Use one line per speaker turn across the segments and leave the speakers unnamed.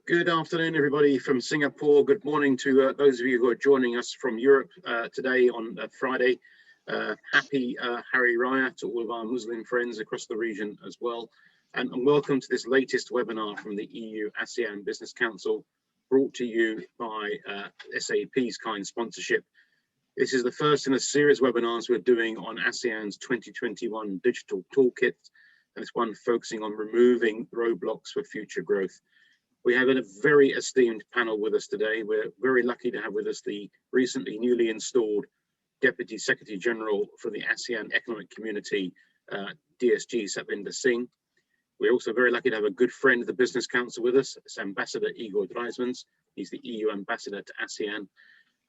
Good afternoon, everybody from Singapore. Good morning to those of you who are joining us from Europe today on Friday. Happy Hari Raya to all of our Muslim friends across the region as well. And welcome to this latest webinar from the EU-ASEAN Business Council, brought to you by SAP's kind sponsorship. This is the first in a series of webinars we're doing on ASEAN's 2021 Digital Toolkit, and it's one focusing on removing roadblocks for future growth. We have a very esteemed panel with us today. We're very lucky to have with us the recently newly installed Deputy Secretary General for the ASEAN Economic Community, DSG Satvinder Singh. We're also very lucky to have a good friend of the Business Council with us. It's Ambassador Igor Dreismans. He's the EU Ambassador to ASEAN.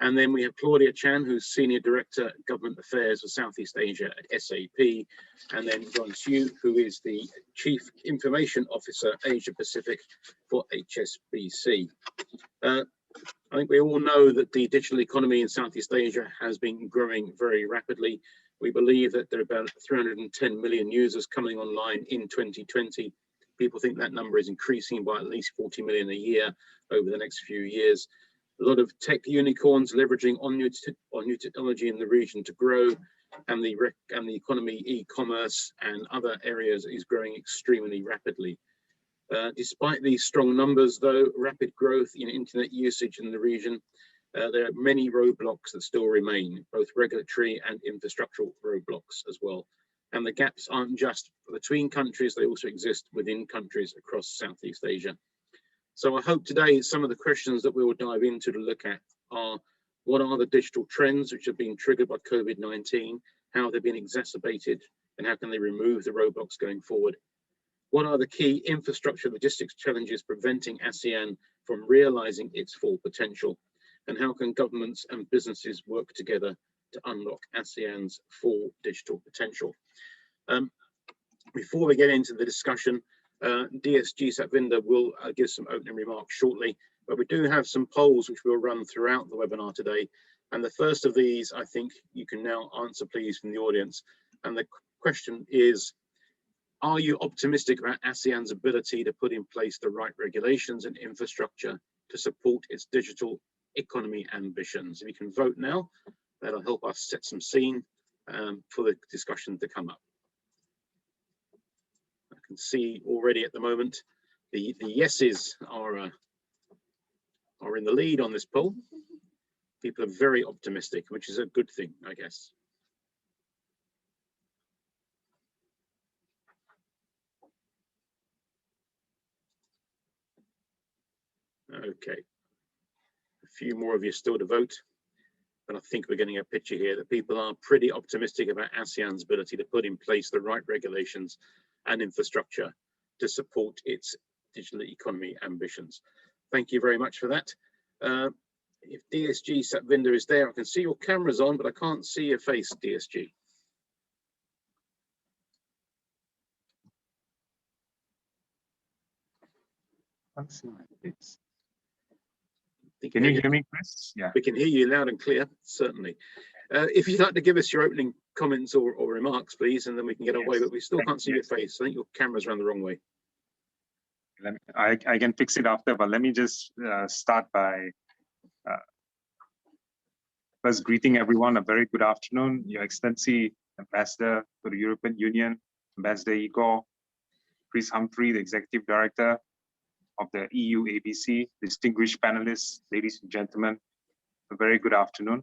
And then we have Claudia Chan, who's Senior Director, Government Affairs for Southeast Asia at SAP. And then John Hsu, who is the Chief Information Officer, Asia Pacific for Hsbc. I think we all know that the digital economy in Southeast Asia has been growing very rapidly. We believe that there are about 310 million users coming online in 2020. People think that number is increasing by at least 40 million a year over the next few years. A lot of tech unicorns leveraging on new technology in the region to grow, and the economy, e-commerce and other areas is growing extremely rapidly. Despite these strong numbers, though, rapid growth in internet usage in the region, there are many roadblocks that still remain, both regulatory and infrastructural roadblocks as well. And the gaps aren't just between countries, they also exist within countries across Southeast Asia. So I hope today some of the questions that we will dive into to look at are: what are the digital trends which have been triggered by COVID-19? How have they been exacerbated? And how can they remove the roadblocks going forward? What are the key infrastructure logistics challenges preventing ASEAN from realizing its full potential? And how can governments and businesses work together to unlock ASEAN's full digital potential? Before we get into the discussion, DSG Satvinder will give some opening remarks shortly, but we do have some polls which we'll run throughout the webinar today. And the first of these, I think you can now answer, please, from the audience. And the question is: are you optimistic about ASEAN's ability to put in place the right regulations and infrastructure to support its digital economy ambitions? If you can vote now, that'll help us set some scene for the discussion to come up. I can see already at the moment the yeses are in the lead on this poll. People are very optimistic, which is a good thing, I guess. Okay, a few more of you still to vote, but I think we're getting a picture here that people are pretty optimistic about ASEAN's ability to put in place the right regulations and infrastructure to support its digital economy ambitions. Thank you very much for that. If DSG Satvinder is there, I can see your camera's on, but I can't see your face, DSG.
Can you hear me, Chris? Yeah.
We can hear you loud and clear, certainly. If you'd like to give us your opening comments or remarks, please, and then we can get away, but we still can't see your face. I think your camera's around the wrong way.
I can fix it after, but let me just start by first greeting everyone. A very good afternoon. Your Excellency, Ambassador to the European Union, Ambassador Igor, Chris Humphrey, the Executive Director of the EU-ASEAN, distinguished panelists, ladies and gentlemen, a very good afternoon.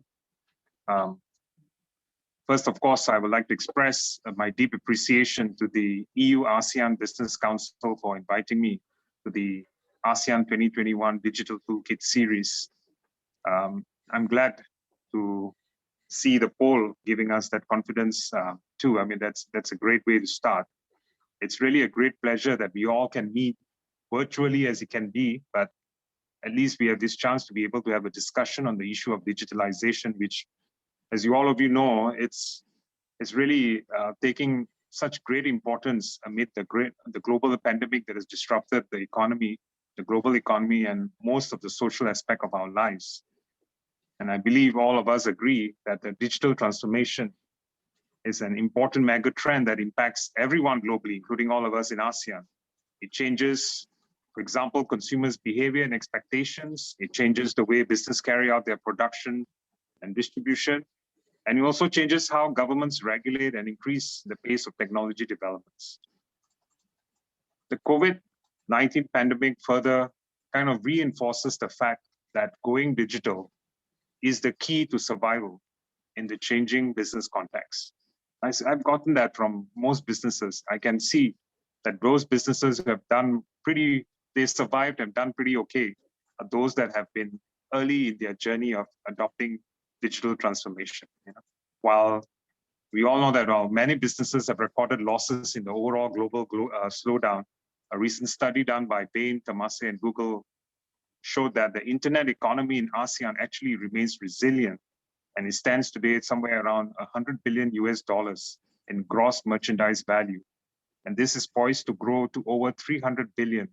First, of course, I would like to express my deep appreciation to the EU-ASEAN Business Council for inviting me to the ASEAN 2021 Digital Toolkit series. I'm glad to see the poll giving us that confidence too. I mean, that's a great way to start. It's really a great pleasure that we all can meet virtually as it can be, but at least we have this chance to be able to have a discussion on the issue of digitalization, which, as all of you know, it's really taking such great importance amid the global pandemic that has disrupted the economy, the global economy, and most of the social aspect of our lives. And I believe all of us agree that the digital transformation is an important mega trend that impacts everyone globally, including all of us in ASEAN. It changes For example, consumers' behavior and expectations. It changes the way business carry out their production and distribution. And it also changes how governments regulate and increase the pace of technology developments. The COVID-19 pandemic further kind of reinforces the fact that going digital is the key to survival in the changing business context. I've gotten that from most businesses. I can see that those businesses who have they survived and done pretty okay are those that have been early in their journey of adopting digital transformation. While we all know that while many businesses have recorded losses in the overall global slowdown, a recent study done by Bain, Temasek, and Google showed that the internet economy in ASEAN actually remains resilient, and it stands today at somewhere around $100 billion in gross merchandise value. And this is poised to grow to over $300 billion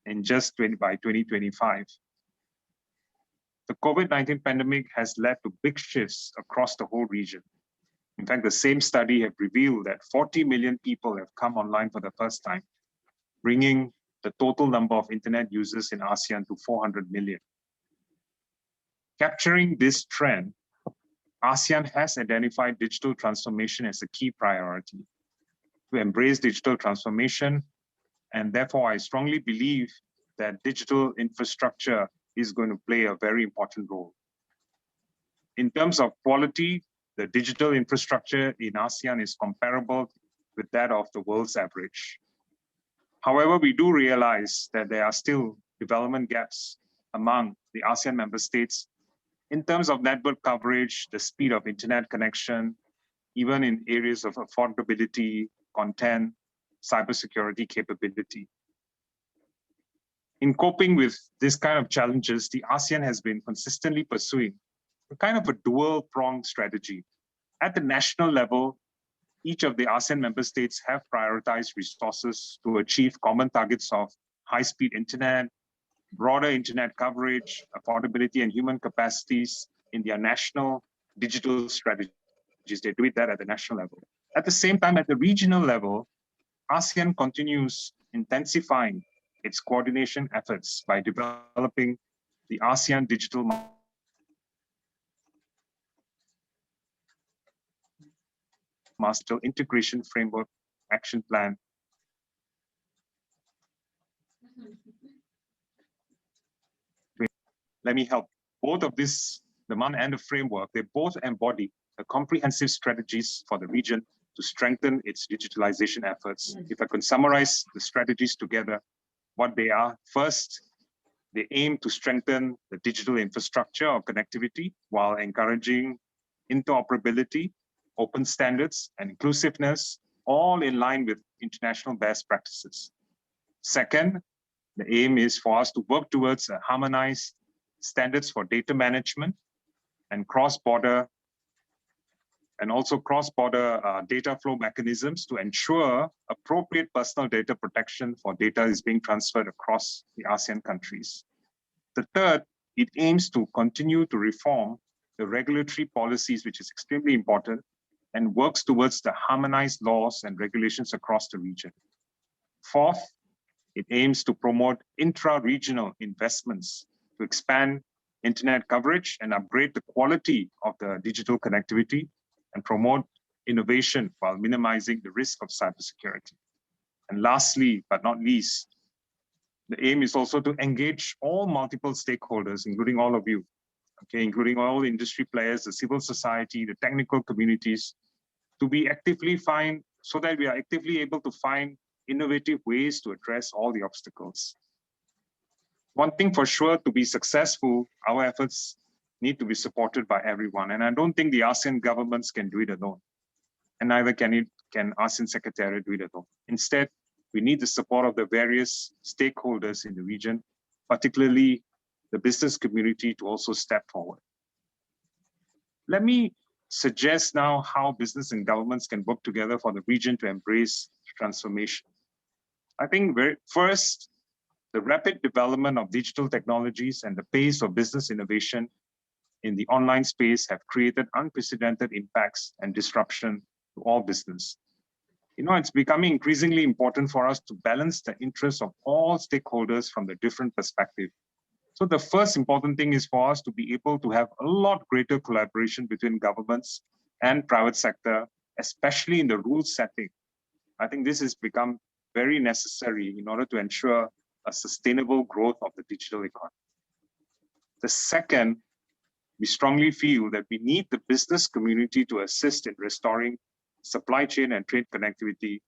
in just by 2025. The COVID-19 pandemic has led to big shifts across the whole region. In fact, the same study have revealed that 40 million people have come online for the first time, bringing the total number of internet users in ASEAN to 400 million. Capturing this trend, ASEAN has identified digital transformation as a key priority. To embrace digital transformation, and therefore I strongly believe that digital infrastructure is going to play a very important role. In terms of quality, the digital infrastructure in ASEAN is comparable with that of the world's average. However, we do realize that there are still development gaps among the ASEAN member states in terms of network coverage, the speed of internet connection, even in areas of affordability, content, cybersecurity capability. In coping with this kind of challenges, the ASEAN has been consistently pursuing a kind of a dual-pronged strategy. At the national level, each of the ASEAN member states have prioritized resources to achieve common targets of high-speed internet, broader internet coverage, affordability, and human capacities in their national digital strategies. They do that at the national level. At the same time, at the regional level, ASEAN continues intensifying its coordination efforts by developing the ASEAN Digital Master Integration Framework Action Plan. Let me help. Both of this, the MAN and the framework, they both embody the comprehensive strategies for the region to strengthen its digitalization efforts. If I could summarize the strategies together, what they are: first, they aim to strengthen the digital infrastructure or connectivity while encouraging interoperability, open standards, and inclusiveness, all in line with international best practices. Second, the aim is for us to work towards a harmonized standards for data management and cross-border data flow mechanisms to ensure appropriate personal data protection for data is being transferred across the ASEAN countries. The third, it aims to continue to reform the regulatory policies, which is extremely important, and works towards the harmonized laws and regulations across the region. Fourth, it aims to promote intra-regional investments to expand internet coverage and upgrade the quality of the digital connectivity and promote innovation while minimizing the risk of cybersecurity. And lastly, but not least, the aim is also to engage all multiple stakeholders, including all of you, okay, including all industry players, the civil society, the technical communities, to be actively so that we are actively able to find innovative ways to address all the obstacles. One thing for sure, to be successful, our efforts need to be supported by everyone. And I don't think the ASEAN governments can do it alone. And neither can ASEAN Secretariat do it alone. Instead, we need the support of the various stakeholders in the region, particularly the business community, to also step forward. Let me suggest now how business and governments can work together for the region to embrace transformation. I think first, the rapid development of digital technologies and the pace of business innovation in the online space have created unprecedented impacts and disruption to all business. it's becoming increasingly important for us to balance the interests of all stakeholders from the different perspectives. So the first important thing is for us to be able to have a lot greater collaboration between governments and private sector, especially in the rule setting. I think this has become very necessary in order to ensure a sustainable growth of the digital economy. The second, we strongly feel that we need the business community to assist in restoring supply chain and trade connectivity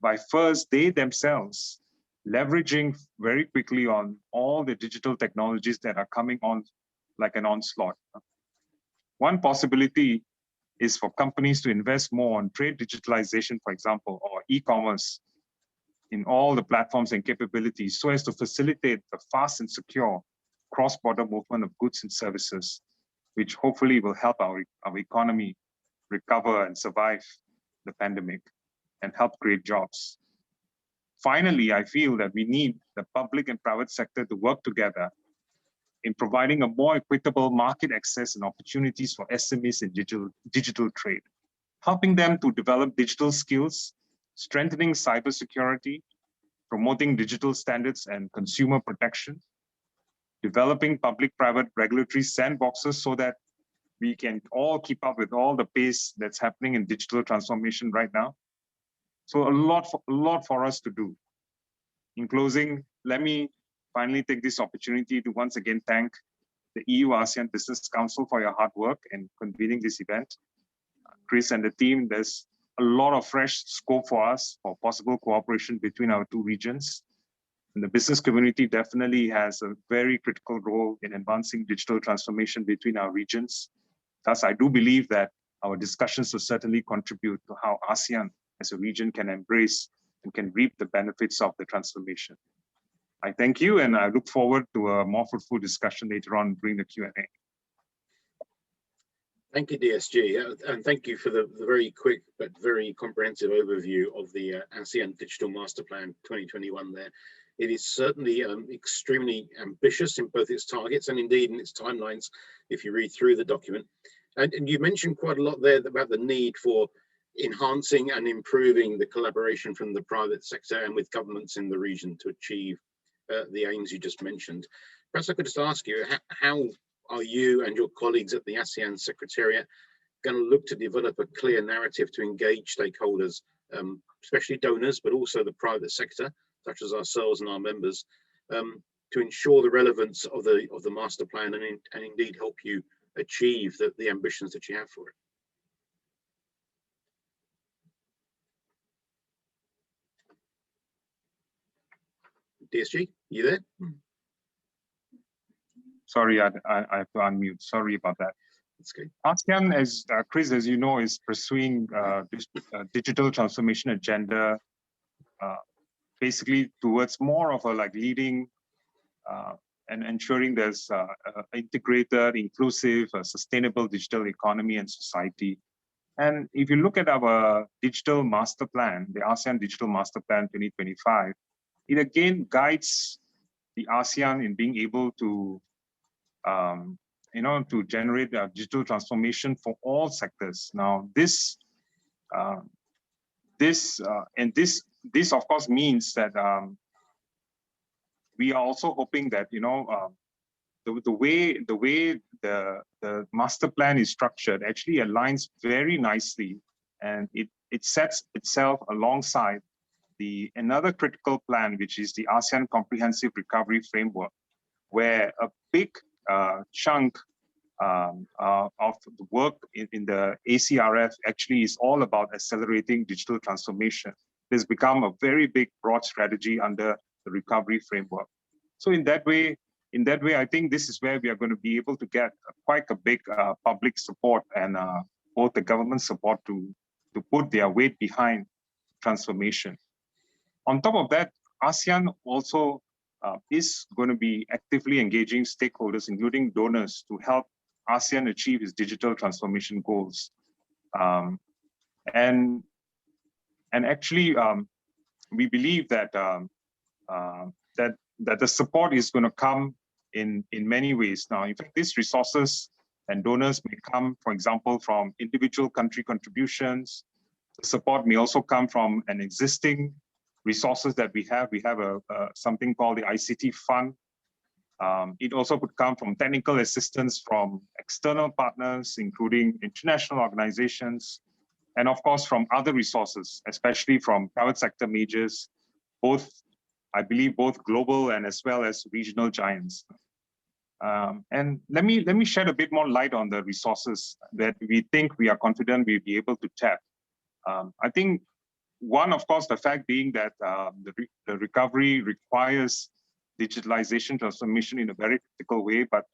by first they themselves leveraging very quickly on all the digital technologies that are coming on like an onslaught. One possibility is for companies to invest more on trade digitalization, for example, or e-commerce in all the platforms and capabilities so as to facilitate the fast and secure cross-border movement of goods and services, which hopefully will help our economy recover and survive the pandemic and help create jobs. Finally, I feel that we need the public and private sector to work together in providing a more equitable market access and opportunities for SMEs in digital trade, helping them to develop digital skills, strengthening cybersecurity, promoting digital standards and consumer protection, developing public-private regulatory sandboxes so that we can all keep up with all the pace that's happening in digital transformation right now. So a lot for us to do. In closing, let me finally take this opportunity to once again thank the EU-ASEAN Business Council for your hard work in convening this event. Chris and the team, there's a lot of fresh scope for us for possible cooperation between our two regions. And the business community definitely has a very critical role in advancing digital transformation between our regions. Thus, I do believe that our discussions will certainly contribute to how ASEAN as a region can embrace and can reap the benefits of the transformation. I thank you, and I look forward to a more fruitful discussion later on during the Q&A.
Thank you, DSG, and thank you for the very quick but very comprehensive overview of the ASEAN Digital Master Plan 2021 there. It is certainly extremely ambitious in both its targets and indeed in its timelines, if you read through the document. And you mentioned quite a lot there about the need for enhancing and improving the collaboration from the private sector and with governments in the region to achieve the aims you just mentioned. Perhaps I could just ask you, how are you and your colleagues at the ASEAN Secretariat going to look to develop a clear narrative to engage stakeholders, especially donors, but also the private sector, such as ourselves and our members, to ensure the relevance of the master plan and indeed help you achieve the ambitions that you have for it? DSG, you there?
Sorry, I have to unmute. Sorry about that.
That's good.
ASEAN, as Chris, as you know, is pursuing this digital transformation agenda, basically towards more of a leading and ensuring there's integrated, inclusive, sustainable digital economy and society. And if you look at our digital master plan, the ASEAN Digital Master Plan 2025, it again guides the ASEAN in being able to, to generate digital transformation for all sectors. Now, this of course means that we are also hoping that the way the master plan is structured actually aligns very nicely, and it sets itself alongside another critical plan, which is the ASEAN Comprehensive Recovery Framework, where a big chunk of the work in the ACRF actually is all about accelerating digital transformation. It has become a very big, broad strategy under the recovery framework. So in that way, I think this is where we are going to be able to get quite a big public support and both the government support to put their weight behind transformation. On top of that, ASEAN also is going to be actively engaging stakeholders, including donors, to help ASEAN achieve its digital transformation goals. And actually, we believe that that the support is going to come in many ways. Now, in fact, these resources and donors may come, for example, from individual country contributions, The support may also come from an existing resources that we have. We have something called the ICT Fund. It also could come from technical assistance from external partners, including international organizations, and of course from other resources, especially from private sector majors, both, I believe, both global and as well as regional giants. And let me shed a bit more light on the resources that we think we are confident we'll be able to tap. I think one, of course, the fact being that the recovery requires digitalization transformation in a very critical way, but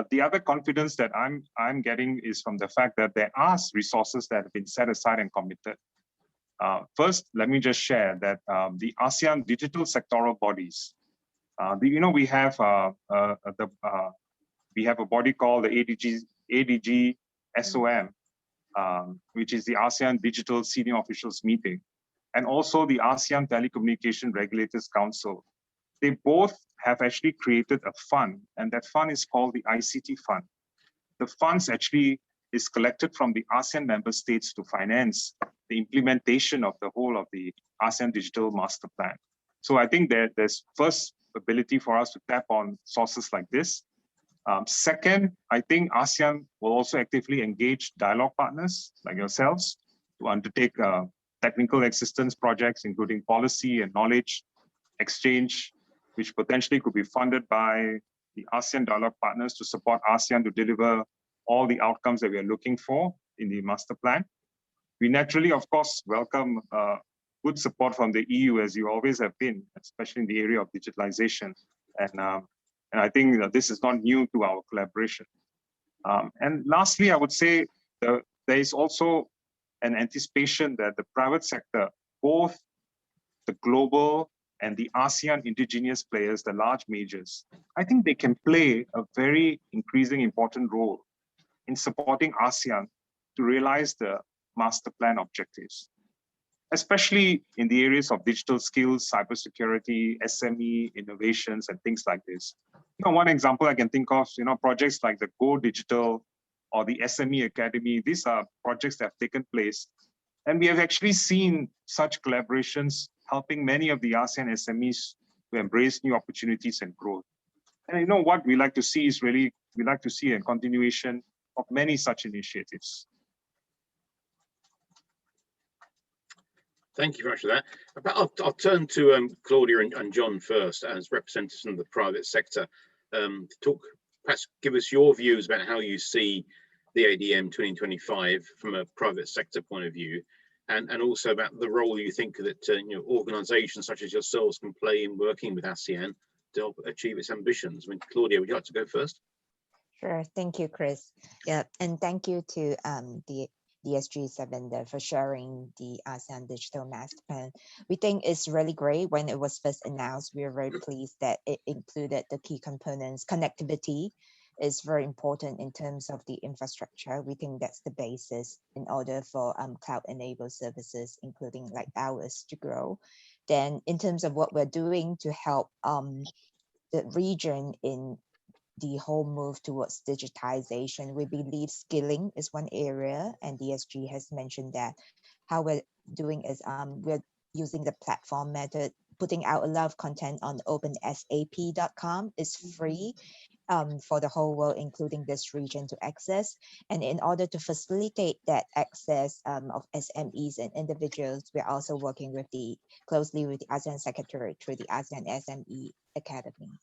the other confidence that I'm getting is from the fact that there are resources that have been set aside and committed. First, let me just share that the ASEAN digital sectoral bodies, we have a body called the ADG SOM, which is the ASEAN Digital Senior Officials Meeting, and also the ASEAN Telecommunication Regulators Council. They both have actually created a fund, and that fund is called the ICT Fund. The funds actually is collected from the ASEAN member states to finance the implementation of the whole of the ASEAN Digital Master Plan. So I think there's first ability for us to tap on sources like this. Second, I think ASEAN will also actively engage dialogue partners like yourselves to undertake technical assistance projects, including policy and knowledge exchange, which potentially could be funded by the ASEAN dialogue partners to support ASEAN to deliver all the outcomes that we are looking for in the master plan. We naturally, of course, welcome good support from the EU, as you always have been, especially in the area of digitalization. And I think that this is not new to our collaboration. And lastly, I would say there is also an anticipation that the private sector, both the global and the ASEAN indigenous players, the large majors, I think they can play a very increasing important role in supporting ASEAN to realize the master plan objectives, especially in the areas of digital skills, cybersecurity, SME, innovations, and things like this. One example I can think of, projects like the Go Digital or the SME Academy. These are projects that have taken place. And we have actually seen such collaborations helping many of the ASEAN SMEs to embrace new opportunities and growth. And what we like to see is we like to see a continuation of many such initiatives.
Thank you very much for that. I'll turn to Claudia and John first as representatives of the private sector to talk, perhaps give us your views about how you see the ADM 2025 from a private sector point of view, and also about the role you think that organisations such as yourselves can play in working with ASEAN to help achieve its ambitions. I mean, Claudia, would you like to go first?
Sure, thank you, Chris. Yeah, and thank you to the Hsbc for sharing the ASEAN Digital Master Plan. We think it's really great. When it was first announced, we were very pleased that it included the key components. Connectivity is very important in terms of the infrastructure. We think that's the basis in order for cloud-enabled services, including like ours, to grow. Then in terms of what we're doing to help the region in the whole move towards digitization, we believe skilling is one area, and DSG has mentioned that. How we're doing is we're using the platform method, putting out a lot of content on opensap.com. It's free for the whole world, including this region, to access. And in order to facilitate that access of SMEs and individuals, we're also working with closely with the ASEAN Secretariat through the ASEAN SME Academy.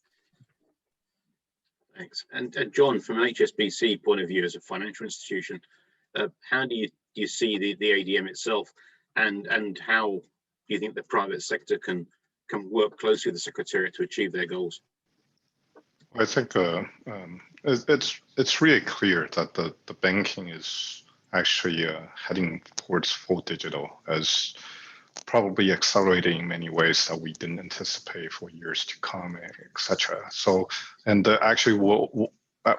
Thanks. And John, from an HSBC point of view as a financial institution, how do you see the ADM itself, and how do you think the private sector can work closely with the Secretariat to achieve their goals?
I think it's really clear that the banking is actually heading towards full digital, as probably accelerating in many ways that we didn't anticipate for years to come, etc. So, and actually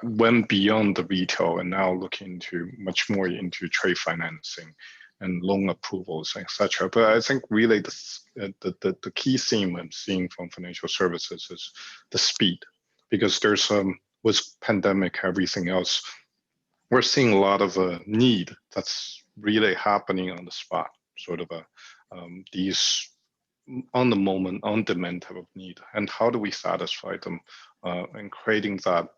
went beyond the retail and now looking much more into trade financing and loan approvals, etc. But I think really the key theme I'm seeing from financial services is the speed, because there's with pandemic, everything else, we're seeing a lot of need that's really happening on the spot. sort of these on the moment, on demand type of need, and how do we satisfy them, and creating that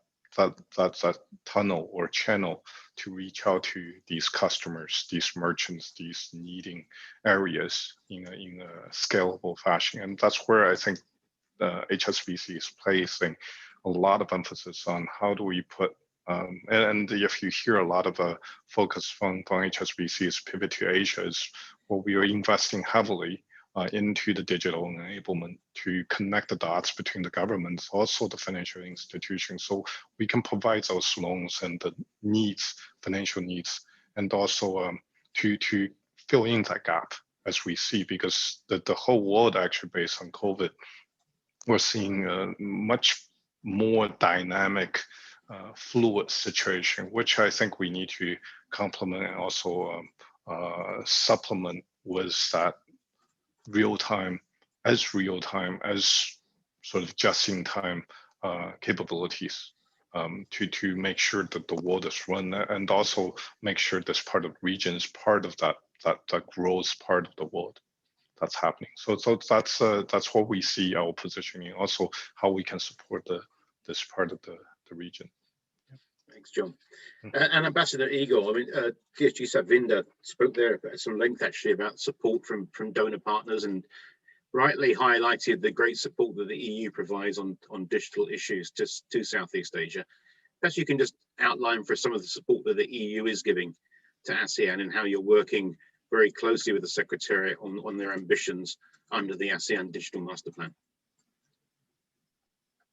tunnel or channel to reach out to these customers, these merchants, these needing areas in a scalable fashion. And that's where I think HSBC is placing a lot of emphasis on how do we put, and if you hear a lot of focus from HSBC's pivot to Asia, is where we are investing heavily into the digital enablement to connect the dots between the governments, also the financial institutions, so we can provide those loans and the needs, financial needs, and also to fill in that gap as we see, because the whole world actually based on COVID, we're seeing a much more dynamic, fluid situation, which I think we need to complement and also supplement with that real-time as sort of just-in-time capabilities to make sure that the world is run, and also make sure this part of the region is part of that growth part of the world that's happening. So that's what we see our positioning, also how we can support this part of the region.
Thanks, John. And Ambassador Igor, I mean, DSG Satvinder spoke there at some length actually about support from donor partners, and rightly highlighted the great support that the EU provides on digital issues to Southeast Asia. Perhaps you can just outline for some of the support that the EU is giving to ASEAN and how you're working very closely with the Secretariat on their ambitions under the ASEAN Digital Master Plan.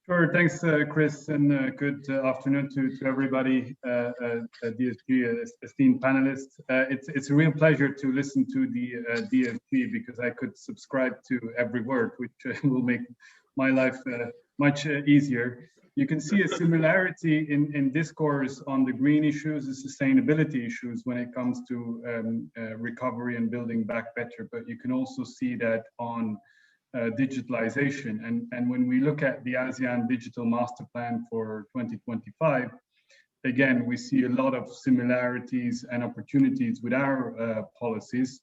Sure, thanks, Chris, and good afternoon to everybody, DSG, esteemed panelists. It's a real pleasure to listen to the DSG, because I could subscribe to every word, which will make my life much easier. You can see a similarity in discourse on the green issues, the sustainability issues when it comes to recovery and building back better, but you can also see that on digitalization. And when we look at the ASEAN Digital Master Plan for 2025, again, we see a lot of similarities and opportunities with our policies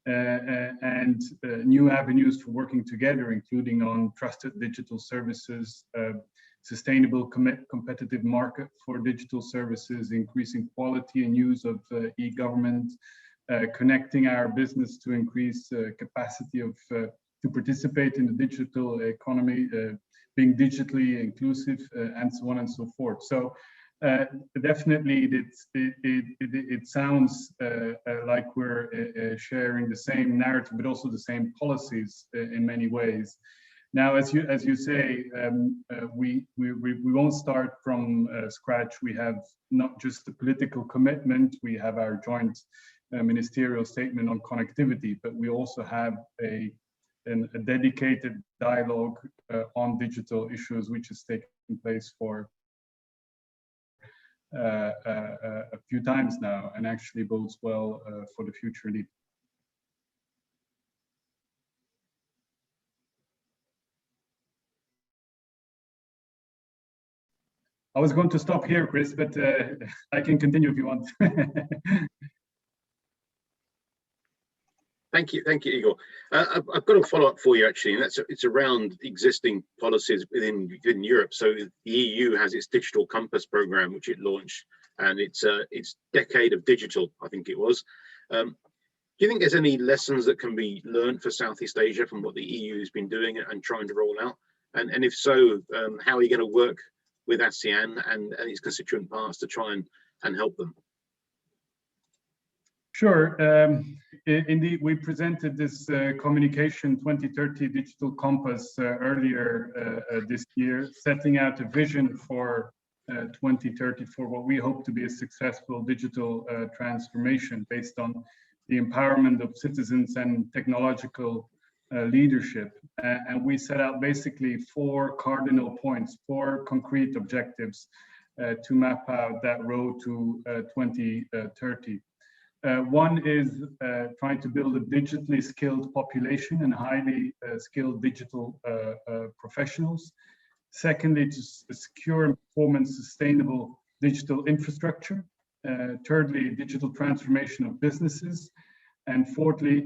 and new avenues for working together, including on trusted digital services, sustainable competitive market for digital services, increasing quality and use of e-government, connecting our business to increase capacity of to participate in the digital economy, being digitally inclusive, and so on and so forth. So definitely it sounds like we're sharing the same narrative, but also the same policies in many ways. Now, as you say, we won't start from scratch. We have not just the political commitment, we have our joint ministerial statement on connectivity, but we also have a dedicated dialogue on digital issues, which has taken place for a few times now, and actually bodes well for the future indeed. I was going to stop here, Chris, but I can continue if you want.
Thank you, Igor. I've got a follow-up for you actually, and it's around existing policies within Europe. So the EU has its Digital Compass program, which it launched, and it's Decade of Digital, I think it was. Do you think there's any lessons that can be learned for Southeast Asia from what the EU has been doing and trying to roll out? And if so, how are you going to work with ASEAN and its constituent parts to try and help them?
Sure. Indeed, we presented this communication 2030 Digital Compass earlier this year, setting out a vision for 2030 for what we hope to be a successful digital transformation based on the empowerment of citizens and technological leadership. And we set out basically 4 cardinal points, 4 concrete objectives to map out that road to 2030. One is trying to build a digitally skilled population and highly skilled digital professionals. Secondly, to secure and performance sustainable digital infrastructure. Thirdly, digital transformation of businesses. and fourthly,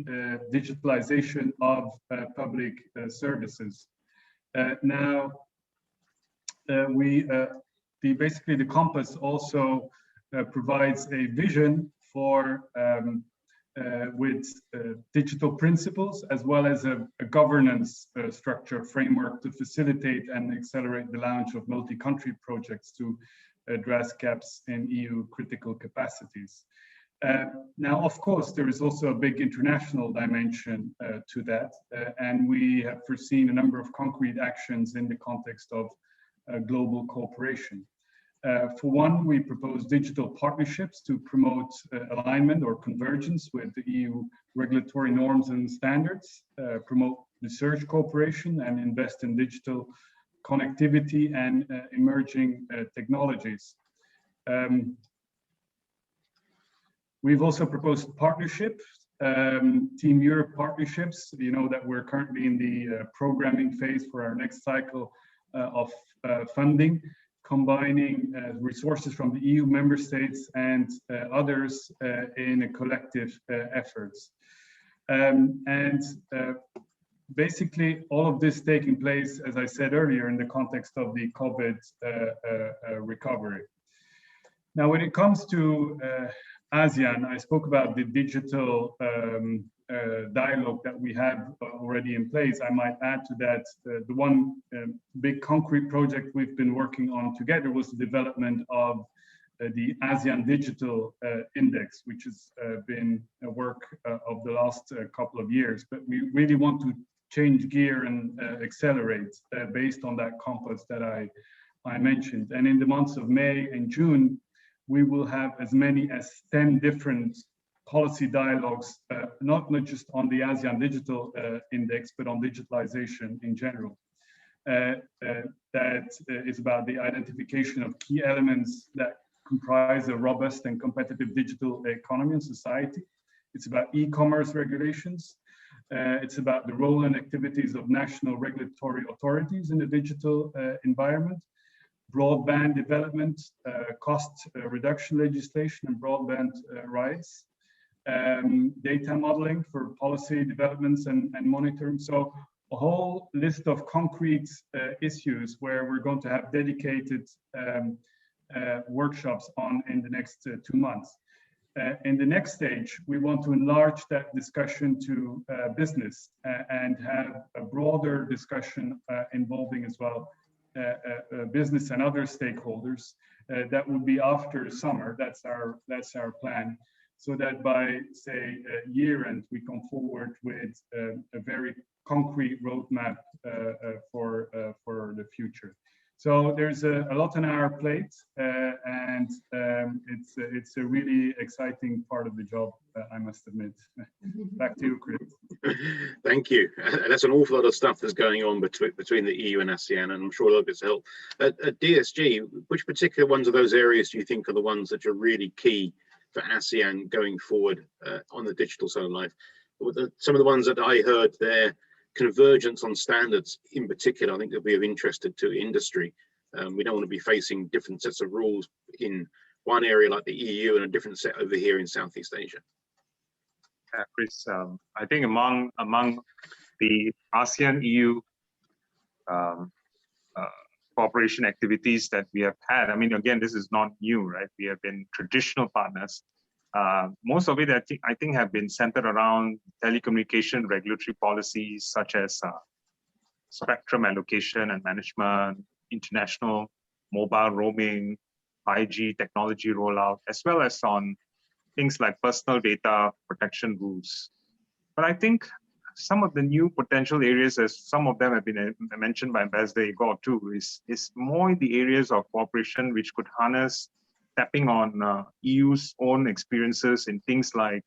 digitalization of public services. Now, basically the compass also provides a vision for with digital principles, as well as a governance structure framework to facilitate and accelerate the launch of multi-country projects to address gaps in EU critical capacities. Now, of course, there is also a big international dimension to that, and we have foreseen a number of concrete actions in the context of global cooperation. For one, we propose digital partnerships to promote alignment or convergence with the EU regulatory norms and standards, promote research cooperation, and invest in digital connectivity and emerging technologies. We've also proposed partnerships, Team Europe partnerships. You know that we're currently in the programming phase for our next cycle of funding, combining resources from the EU member states and others in a collective efforts. Basically, all of this taking place, as I said earlier, in the context of the COVID recovery. Now, when it comes to ASEAN, I spoke about the digital dialogue that we have already in place. I might add to that the one big concrete project we've been working on together was the development of the ASEAN Digital Index, which has been a work of the last couple of years. But we really want to change gear and accelerate based on that compass that I mentioned. And in the months of May and June, we will have as many as 10 different policy dialogues, not just on the ASEAN Digital Index, but on digitalization in general. That is about the identification of key elements that comprise a robust and competitive digital economy and society. It's about e-commerce regulations. It's about the role and activities of national regulatory authorities in the digital environment, broadband development, cost reduction legislation and broadband rights, data modeling for policy developments and monitoring. So a whole list of concrete issues where we're going to have dedicated workshops on in the next 2 months. In the next stage, we want to enlarge that discussion to business and have a broader discussion involving as well business and other stakeholders. That would be after summer. That's our plan. So that by say year end, we come forward with a very concrete roadmap for the future. So there's a lot on our plate, and it's a really exciting part of the job, I must admit. Back to you, Chris.
Thank you. That's an awful lot of stuff that's going on between the EU and ASEAN, and I'm sure a lot of it's help. At DSG, which particular ones of those areas do you think are the ones that are really key for ASEAN going forward on the digital side of life? Some of the ones that I heard there, convergence on standards in particular, I think will be of interest to industry. We don't want to be facing different sets of rules in one area like the EU and a different set over here in Southeast Asia.
Chris, I think among the ASEAN EU cooperation activities that we have had, I mean, again, this is not new, right? We have been traditional partners. Most of it, I think, have been centered around telecommunication regulatory policies such as spectrum allocation and management, international mobile roaming, 5G technology rollout, as well as on things like personal data protection rules. But I think some of the new potential areas, as some of them have been mentioned by Ambassador Igor too, is more in the areas of cooperation which could harness tapping on EU's own experiences in things like,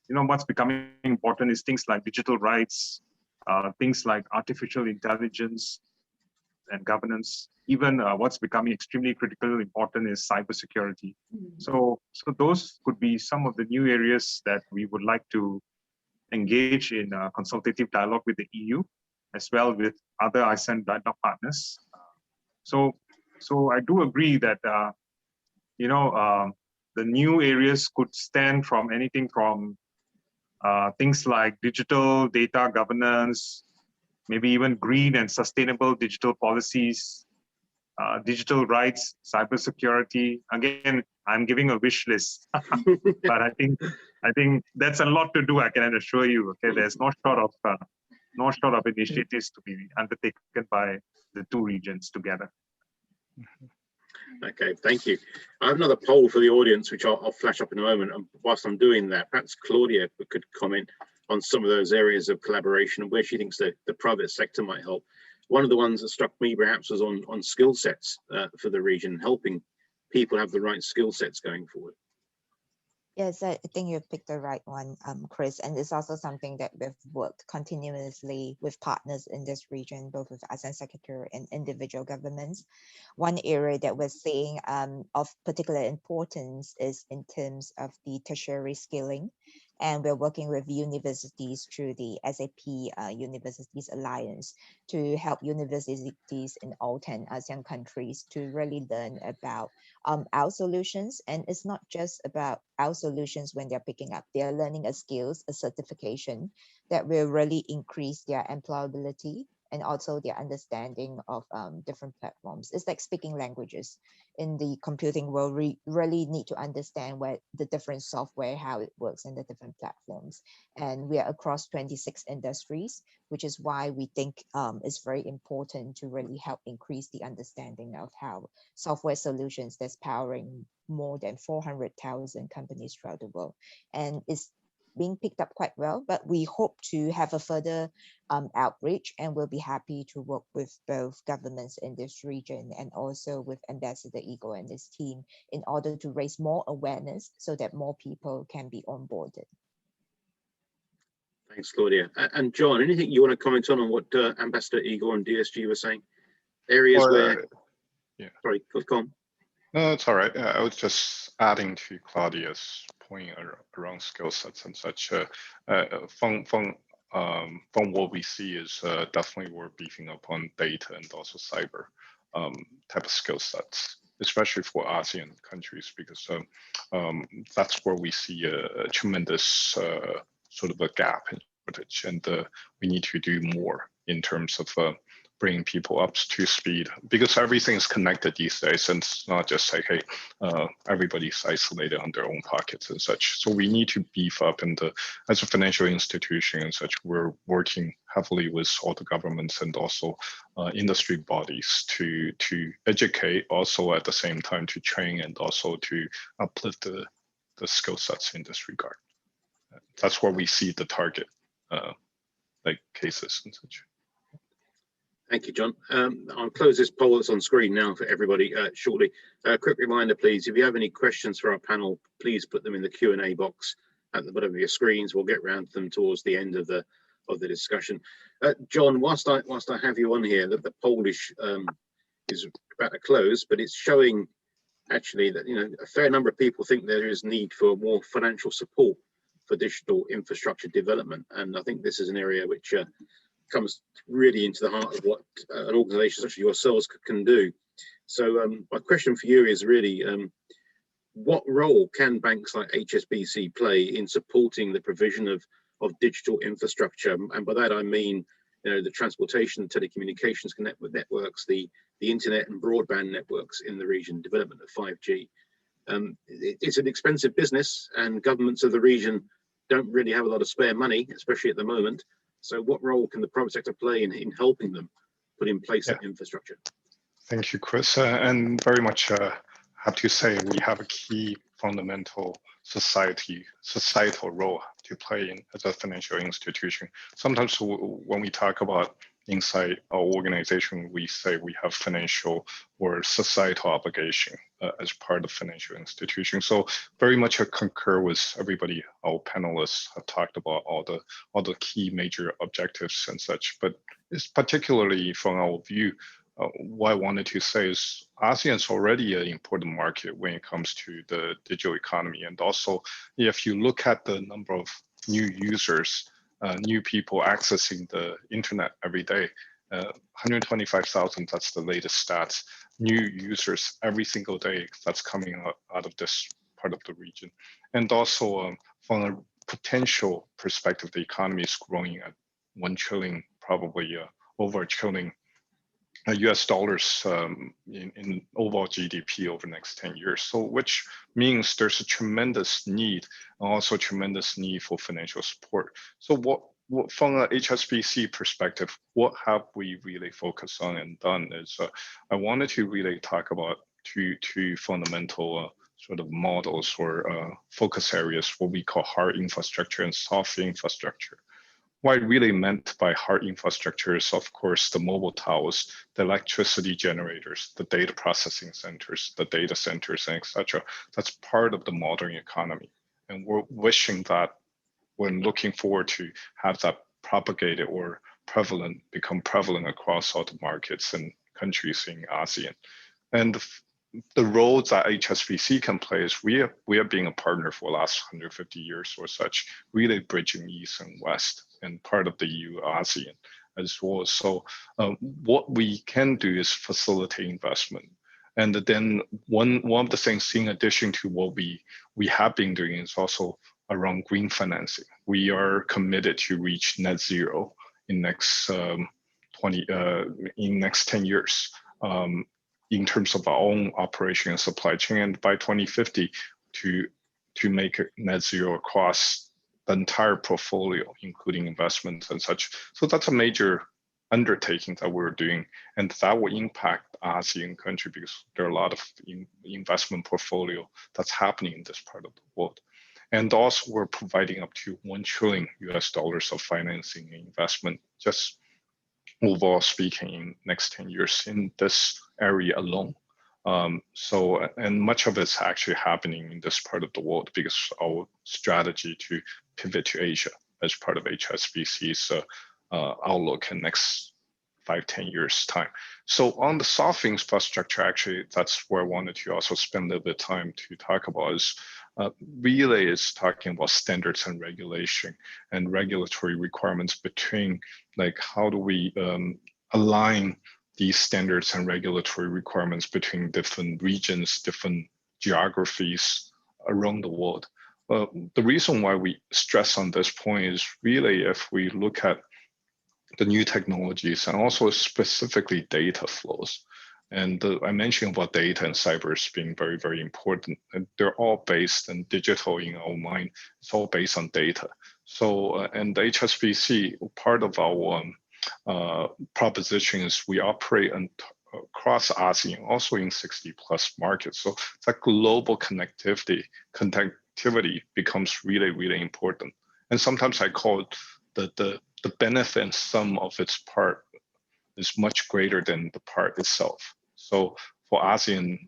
what's becoming important is things like digital rights, things like artificial intelligence and governance. Even what's becoming extremely critical important is cybersecurity. So those could be some of the new areas that we would like to engage in consultative dialogue with the EU, as well with other ASEAN dialogue partners. So I do agree that the new areas could stand from anything from things like digital data governance, maybe even green and sustainable digital policies, digital rights, cybersecurity. Again, I'm giving a wish list, but I think that's a lot to do. I can assure you. Okay, there's no short of initiatives to be undertaken by the two regions together.
Okay, thank you. I have another poll for the audience, which I'll flash up in a moment. And whilst I'm doing that, perhaps Claudia could comment on some of those areas of collaboration and where she thinks the private sector might help. One of the ones that struck me perhaps was on skill sets for the region, helping people have the right skill sets going forward.
Yes, I think you picked the right one, Chris. And it's also something that we've worked continuously with partners in this region, both with ASEAN Secretary and individual governments. One area that we're seeing of particular importance is in terms of the tertiary skilling. And we're working with universities through the SAP Universities Alliance to help universities in all 10 ASEAN countries to really learn about our solutions. And it's not just about our solutions when they're picking up, they're learning a skills, a certification that will really increase their employability and also their understanding of different platforms. It's like speaking languages. In the computing world, we really need to understand where the different software, how it works in the different platforms. And we are across 26 industries, which is why we think it's very important to really help increase the understanding of how software solutions that's powering more than 400,000 companies throughout the world. And it's being picked up quite well, but we hope to have a further outreach, and we'll be happy to work with both governments in this region and also with Ambassador Igor and his team in order to raise more awareness so that more people can be onboarded.
Thanks, Claudia. And John, anything you want to comment on what Ambassador Igor and DSG were saying? Areas where,
yeah.
Sorry, go on.
No, it's all right. I was just adding to Claudia's point around skill sets and such. From what we see is definitely we're beefing up on data and also cyber type of skill sets, especially for ASEAN countries, because that's where we see a tremendous sort of a gap in shortage, and we need to do more in terms of bringing people up to speed, because everything is connected these days, and it's not just like, hey, everybody's isolated on their own pockets and such. So we need to beef up, and as a financial institution and such, we're working heavily with all the governments and also industry bodies to educate, also at the same time to train and also to uplift the skill sets in this regard. That's where we see the target like cases and such.
Thank you, John. I'll close this poll that's on screen now for everybody shortly. Quick reminder, please, if you have any questions for our panel, please put them in the Q&A box at the bottom of your screens. We'll get round to them towards the end of the discussion. John, whilst I have you on here, that the poll is about to close, but it's showing actually that a fair number of people think there is need for more financial support for digital infrastructure development, and I think this is an area which comes really into the heart of what an organisation such as yourselves can do. So my question for you is really, what role can banks like HSBC play in supporting the provision of digital infrastructure? And by that I mean, the transportation, telecommunications networks, the internet and broadband networks in the region, development of 5G. It's an expensive business, and governments of the region don't really have a lot of spare money, especially at the moment. So what role can the private sector play in helping them put in place that infrastructure?
Thank you, Chris. And very much have to say we have a key fundamental societal role to play in as a financial institution. Sometimes when we talk about inside our organization, we say we have financial or societal obligation as part of financial institution. So very much I concur with everybody. Our panelists have talked about all the key major objectives and such, but it's particularly from our view, what I wanted to say is ASEAN is already an important market when it comes to the digital economy. And also, if you look at the number of new users, new people accessing the internet every day, 125,000, that's the latest stats, new users every single day that's coming out of this part of the region. And also from a potential perspective, the economy is growing at 1 trillion, probably over $1 trillion US dollars in overall GDP over the next 10 years. So which means there's a tremendous need, also a tremendous need for financial support. So what from an HSBC perspective, what have we really focused on and done is I wanted to really talk about two fundamental sort of models or focus areas, what we call hard infrastructure and soft infrastructure. What I really meant by hard infrastructure is, of course, the mobile towers, the electricity generators, the data processing centers, the data centers, and etc. That's part of the modern economy. And we're wishing that we're looking forward to have that propagated or become prevalent across all the markets and countries in ASEAN. And the role that HSBC can play is we are being a partner for the last 150 years or such, really bridging East and West and part of the EU-ASEAN as well. So what we can do is facilitate investment. And then one of the things in addition to what we have been doing is also around green financing. We are committed to reach net zero in next 10 years. In terms of our own operation and supply chain, and by 2050 to make it net zero across the entire portfolio, including investments and such. So that's a major undertaking that we're doing, and that will impact ASEAN country because there are a lot of investment portfolio that's happening in this part of the world. And also we're providing up to $1 trillion US dollars of financing and investment, just overall speaking, in next 10 years in this area alone. And much of it's actually happening in this part of the world because our strategy to pivot to Asia as part of HSBC's outlook in next 5-10 years time. So on the soft infrastructure, actually, that's where I wanted to also spend a little bit of time to talk about is really is talking about standards and regulation and regulatory requirements between like how do we align these standards and regulatory requirements between different regions, different geographies around the world. The reason why we stress on this point is really if we look at the new technologies and also specifically data flows. And I mentioned about data and cyber as being very, very important. And they're all based and digital in our mind. It's all based on data. So, and the HSBC, part of our proposition is we operate across ASEAN, also in 60 plus markets. So that global connectivity becomes really, really important. And sometimes I call it the benefit and sum of its part is much greater than the part itself. So for ASEAN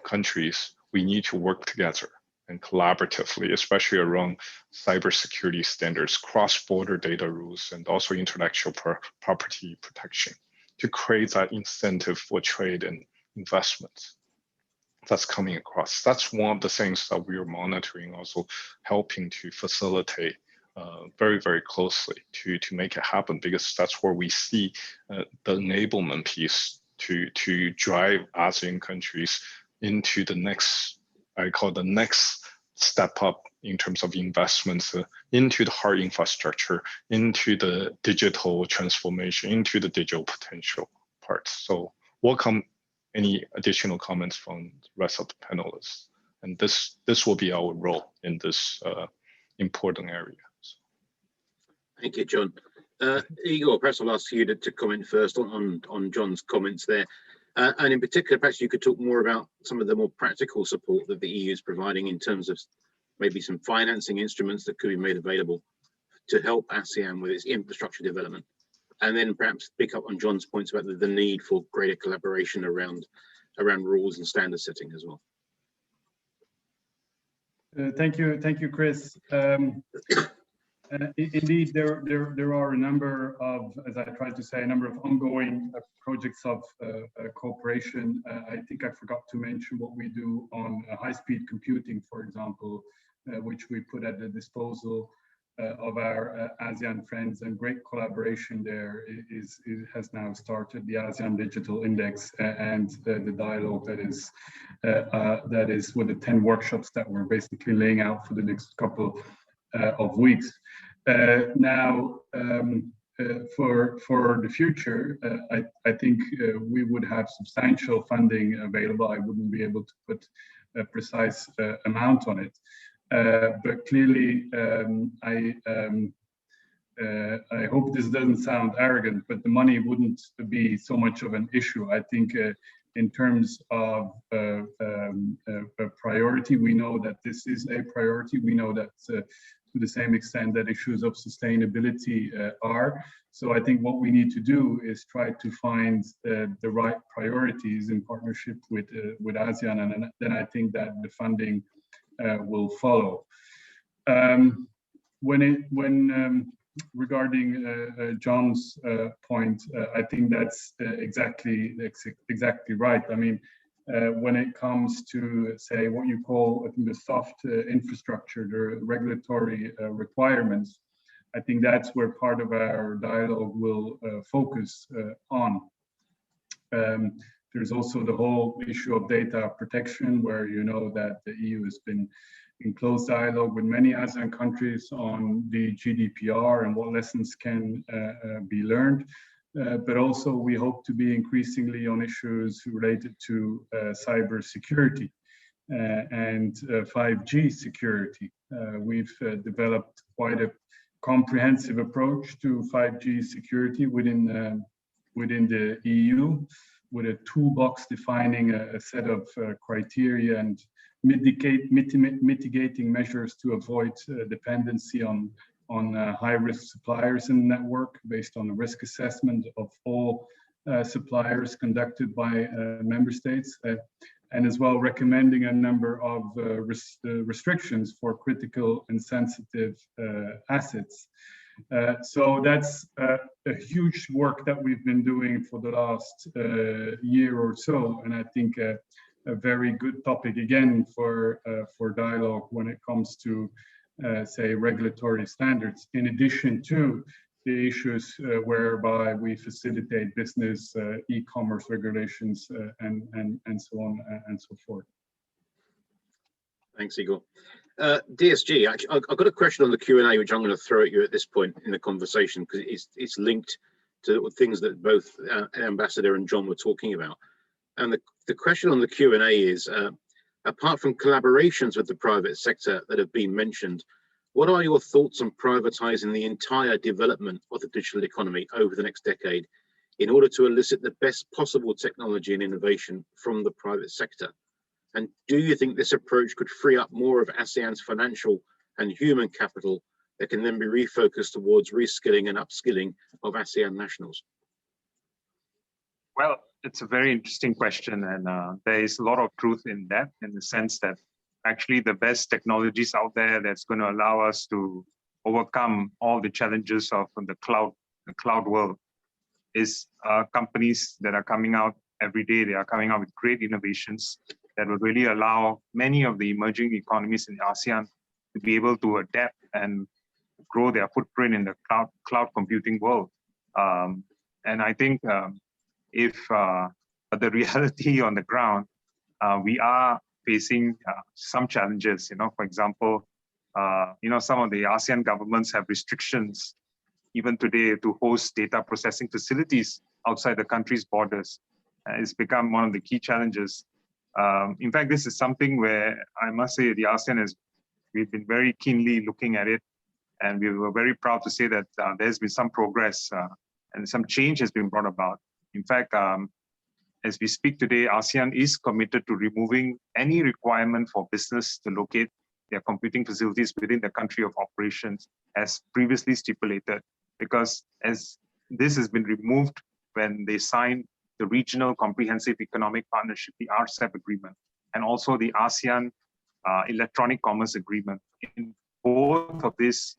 countries, we need to work together and collaboratively, especially around cybersecurity standards, cross-border data rules, and also intellectual property protection to create that incentive for trade and investments that's coming across. That's one of the things that we are monitoring, also helping to facilitate very, very closely to make it happen, because that's where we see the enablement piece to drive ASEAN countries into the next, I call the next step up in terms of investments into the hard infrastructure, into the digital transformation, into the digital potential parts. So welcome any additional comments from the rest of the panelists. And this will be our role in this important area.
Thank you, John. Igor, perhaps I'll ask you to comment first on John's comments there. And in particular, perhaps you could talk more about some of the more practical support that the EU is providing in terms of maybe some financing instruments that could be made available to help ASEAN with its infrastructure development. And then perhaps pick up on John's points about the need for greater collaboration around rules and standard setting as well.
Thank you, Chris. Indeed, there are a number of, as I tried to say, a number of ongoing projects of cooperation. I think I forgot to mention what we do on high-speed computing, for example, which we put at the disposal of our ASEAN friends, and great collaboration there has now started, the ASEAN Digital Index and the dialogue that is with the 10 workshops that we're basically laying out for the next couple of weeks. Now, for the future, I think we would have substantial funding available. I wouldn't be able to put a precise amount on it, but clearly, I hope this doesn't sound arrogant, but the money wouldn't be so much of an issue. I think in terms of a priority, we know that this is a priority. We know that to the same extent that issues of sustainability are. So I think what we need to do is try to find the right priorities in partnership with ASEAN, and then I think that the funding will follow. Regarding John's point, I think that's exactly right. I mean, when it comes to, say, what you call, I think, the soft infrastructure, the regulatory requirements, I think that's where part of our dialogue will focus on. There's also the whole issue of data protection, where you know that the EU has been in close dialogue with many ASEAN countries on the GDPR and what lessons can be learned. But also we hope to be increasingly on issues related to cyber security and 5G security. We've developed quite a comprehensive approach to 5G security within the EU, with a toolbox defining a set of criteria and mitigating measures to avoid dependency on high-risk suppliers in the network, based on a risk assessment of all suppliers conducted by member states, and as well recommending a number of restrictions for critical and sensitive assets. So that's a huge work that we've been doing for the last year or so, and I think a very good topic again for dialogue when it comes to say regulatory standards, in addition to the issues whereby we facilitate business, e-commerce regulations, and so on and so forth.
Thanks, Igor. DSG, actually, I've got a question on the Q&A, which I'm going to throw at you at this point in the conversation, because it's linked to things that both Ambassador and John were talking about. And the question on the Q&A is, apart from collaborations with the private sector that have been mentioned, what are your thoughts on privatizing the entire development of the digital economy over the next decade in order to elicit the best possible technology and innovation from the private sector? And do you think this approach could free up more of ASEAN's financial and human capital that can then be refocused towards reskilling and upskilling of ASEAN nationals?
Well, it's a very interesting question, and there is a lot of truth in that, in the sense that actually the best technologies out there that's going to allow us to overcome all the challenges of the cloud world is companies that are coming out every day. They are coming out with great innovations that will really allow many of the emerging economies in ASEAN to be able to adapt and grow their footprint in the cloud computing world. And I think if the reality on the ground, we are facing some challenges. You know, for example, some of the ASEAN governments have restrictions even today to host data processing facilities outside the country's borders. It's become one of the key challenges. In fact, this is something where I must say the ASEAN we've been very keenly looking at it, and we were very proud to say that there's been some progress and some change has been brought about. In fact, as we speak today, ASEAN is committed to removing any requirement for business to locate their computing facilities within the country of operations as previously stipulated, because as this has been removed when they signed the Regional Comprehensive Economic Partnership, the RCEP agreement, and also the ASEAN Electronic Commerce Agreement. In both of these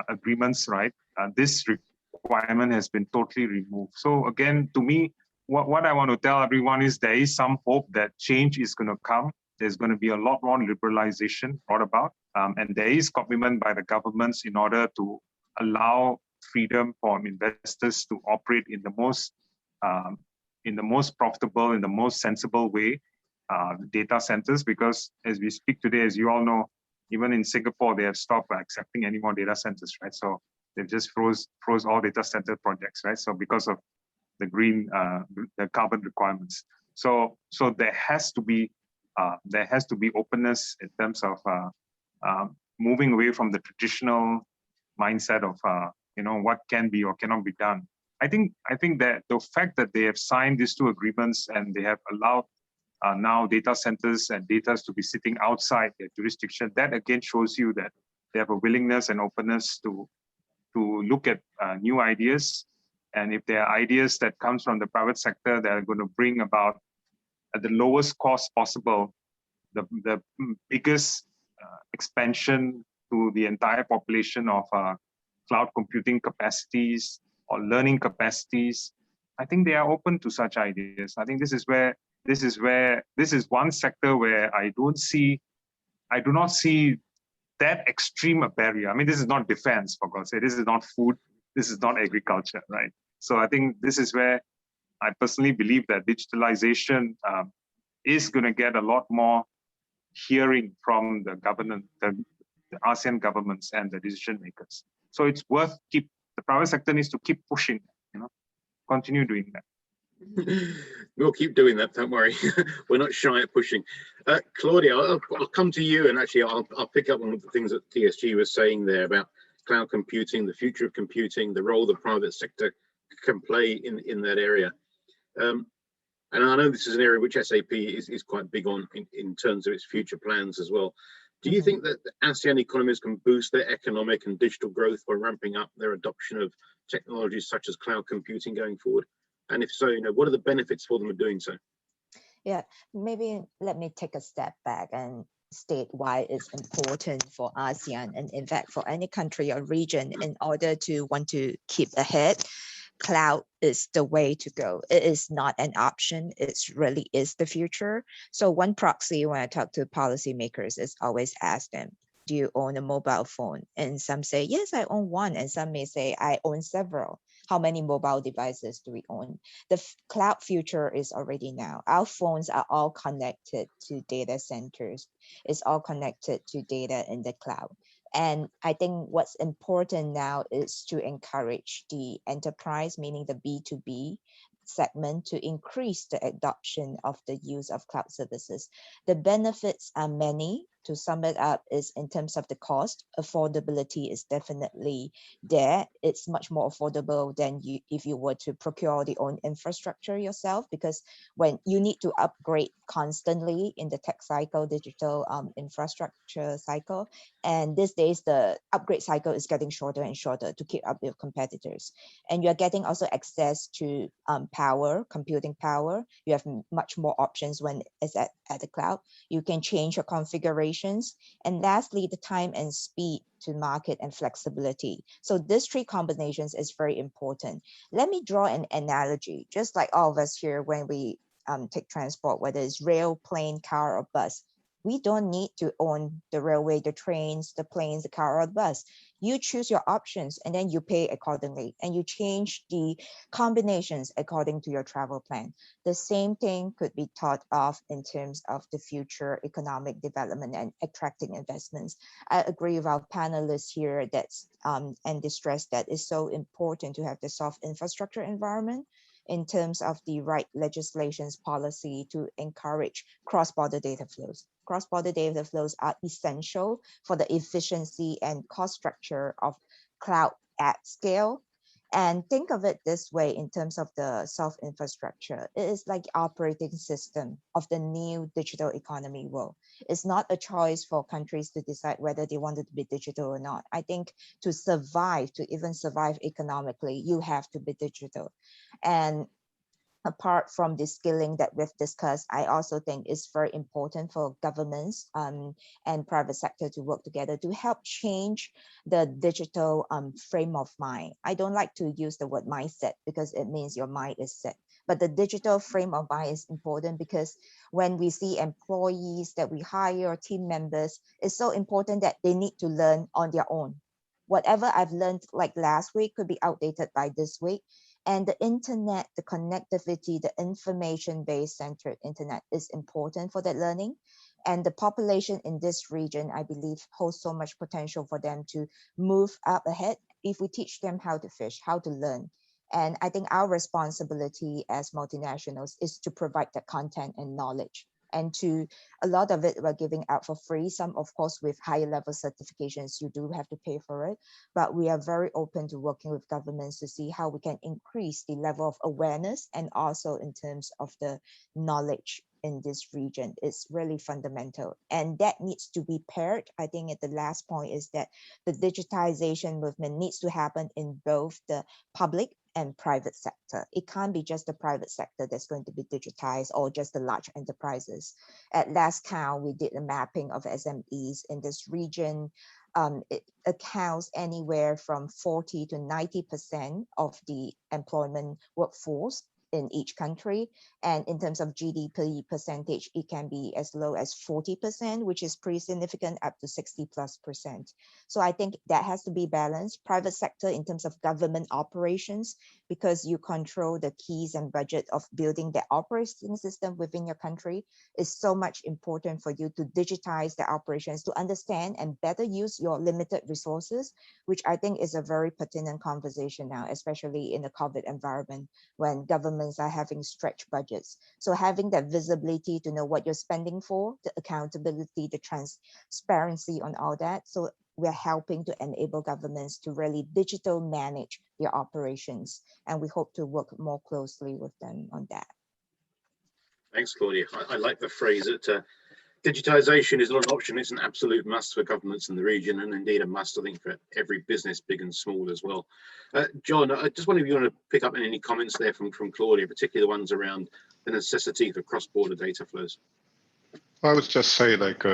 agreements, right, this requirement has been totally removed. So again, to me, what I want to tell everyone is there is some hope that change is going to come. There's going to be a lot more liberalization brought about, and there is commitment by the governments in order to allow freedom for investors to operate in the most profitable, in the most sensible way, data centers. Because as we speak today, as you all know, Even in Singapore, they have stopped accepting any more data centers, right? So they've just froze all data center projects, right? So because of the the carbon requirements. So there has to be openness in terms of moving away from the traditional mindset of what can be or cannot be done. I think that the fact that they have signed these two agreements and they have allowed now data centers and data to be sitting outside their jurisdiction, that again shows you that they have a willingness and openness to look at new ideas. And if there are ideas that comes from the private sector that are going to bring about at the lowest cost possible the biggest expansion to the entire population of cloud computing capacities or learning capacities, I think they are open to such ideas. I think this is one sector where I do not see that extreme a barrier. I mean, this is not defense, for God's sake. This is not food. This is not agriculture, right? So I think this is where I personally believe that digitalization is going to get a lot more hearing from the government, the ASEAN governments and the decision makers. So it's worth the private sector needs to keep pushing, continue doing that.
We'll keep doing that, don't worry. We're not shy at pushing. Claudia, I'll come to you, and actually I'll pick up on the things that TSG was saying there about cloud computing, the future of computing, the role the private sector can play in that area. And I know this is an area which SAP is quite big on in terms of its future plans as well. Do you think that the ASEAN economies can boost their economic and digital growth by ramping up their adoption of technologies such as cloud computing going forward? And if so, what are the benefits for them of doing so?
Yeah, maybe let me take a step back and state why it's important for ASEAN, and in fact for any country or region, in order to want to keep ahead. Cloud is the way to go. It is not an option. It really is the future. So one proxy when I talk to policymakers is always ask them, do you own a mobile phone? And some say, yes, I own one. And some may say, I own several. How many mobile devices do we own? The cloud future is already now. Our phones are all connected to data centers. It's all connected to data in the cloud. And I think what's important now is to encourage the enterprise, meaning the B2B segment, to increase the adoption of the use of cloud services. The benefits are many. To sum it up, is in terms of the cost, affordability is definitely there. It's much more affordable than if you were to procure the own infrastructure yourself, because when you need to upgrade constantly in the tech cycle, digital infrastructure cycle, and these days the upgrade cycle is getting shorter and shorter to keep up with competitors. And you're getting also access to power, computing power. You have much more options when it's at the cloud. You can change your configuration. And lastly, the time and speed to market and flexibility. So these three combinations is very important. Let me draw an analogy. Just like all of us here, when we take transport, whether it's rail, plane, car, or bus, we don't need to own the railway, the trains, the planes, the car, or the bus. You choose your options and then you pay accordingly, and you change the combinations according to your travel plan. The same thing could be thought of in terms of the future economic development and attracting investments. I agree with our panelists here and the stress that is so important to have the soft infrastructure environment in terms of the right legislations policy to encourage cross-border data flows. Cross-border data flows are essential for the efficiency and cost structure of cloud at scale. And think of it this way in terms of the soft infrastructure. It is like the operating system of the new digital economy world. It's not a choice for countries to decide whether they wanted to be digital or not. I think to even survive economically, you have to be digital. And apart from the skilling that we've discussed, I also think it's very important for governments and private sector to work together to help change the digital frame of mind. I don't like to use the word mindset because it means your mind is set. But the digital frame of mind is important because when we see employees that we hire or team members, it's so important that they need to learn on their own. Whatever I've learned like last week could be outdated by this week. And the internet, the connectivity, the information-based centered internet is important for that learning. And the population in this region, I believe, holds so much potential for them to move up ahead if we teach them how to fish, how to learn. And I think our responsibility as multinationals is to provide the content and knowledge. And to a lot of it, we're giving out for free. Some, of course, with higher level certifications, you do have to pay for it. But we are very open to working with governments to see how we can increase the level of awareness and also in terms of the knowledge in this region. It's really fundamental. And that needs to be paired. I think at the last point is that the digitization movement needs to happen in both the public and private sector. It can't be just the private sector that's going to be digitized or just the large enterprises. At last count, we did a mapping of SMEs in this region. It accounts anywhere from 40 to 90% of the employment workforce in each country. And in terms of GDP percentage, it can be as low as 40%, which is pretty significant, up to 60+%. So I think that has to be balanced. Private sector in terms of government operations, because you control the keys and budget of building the operating system within your country, is so much important for you to digitize the operations, to understand and better use your limited resources, which I think is a very pertinent conversation now, especially in the COVID environment when governments are having stretched budgets. So having that visibility to know what you're spending for, the accountability, the transparency on all that. So we're helping to enable governments to really digital manage their operations. And we hope to work more closely with them on that.
Thanks, Claudia. I like the phrase that digitization is not an option, it's an absolute must for governments in the region, and indeed a must, I think, for every business, big and small as well. John, I just wonder if you want to pick up on any comments there from Claudia, particularly the ones around the necessity for cross-border data flows.
I would just say like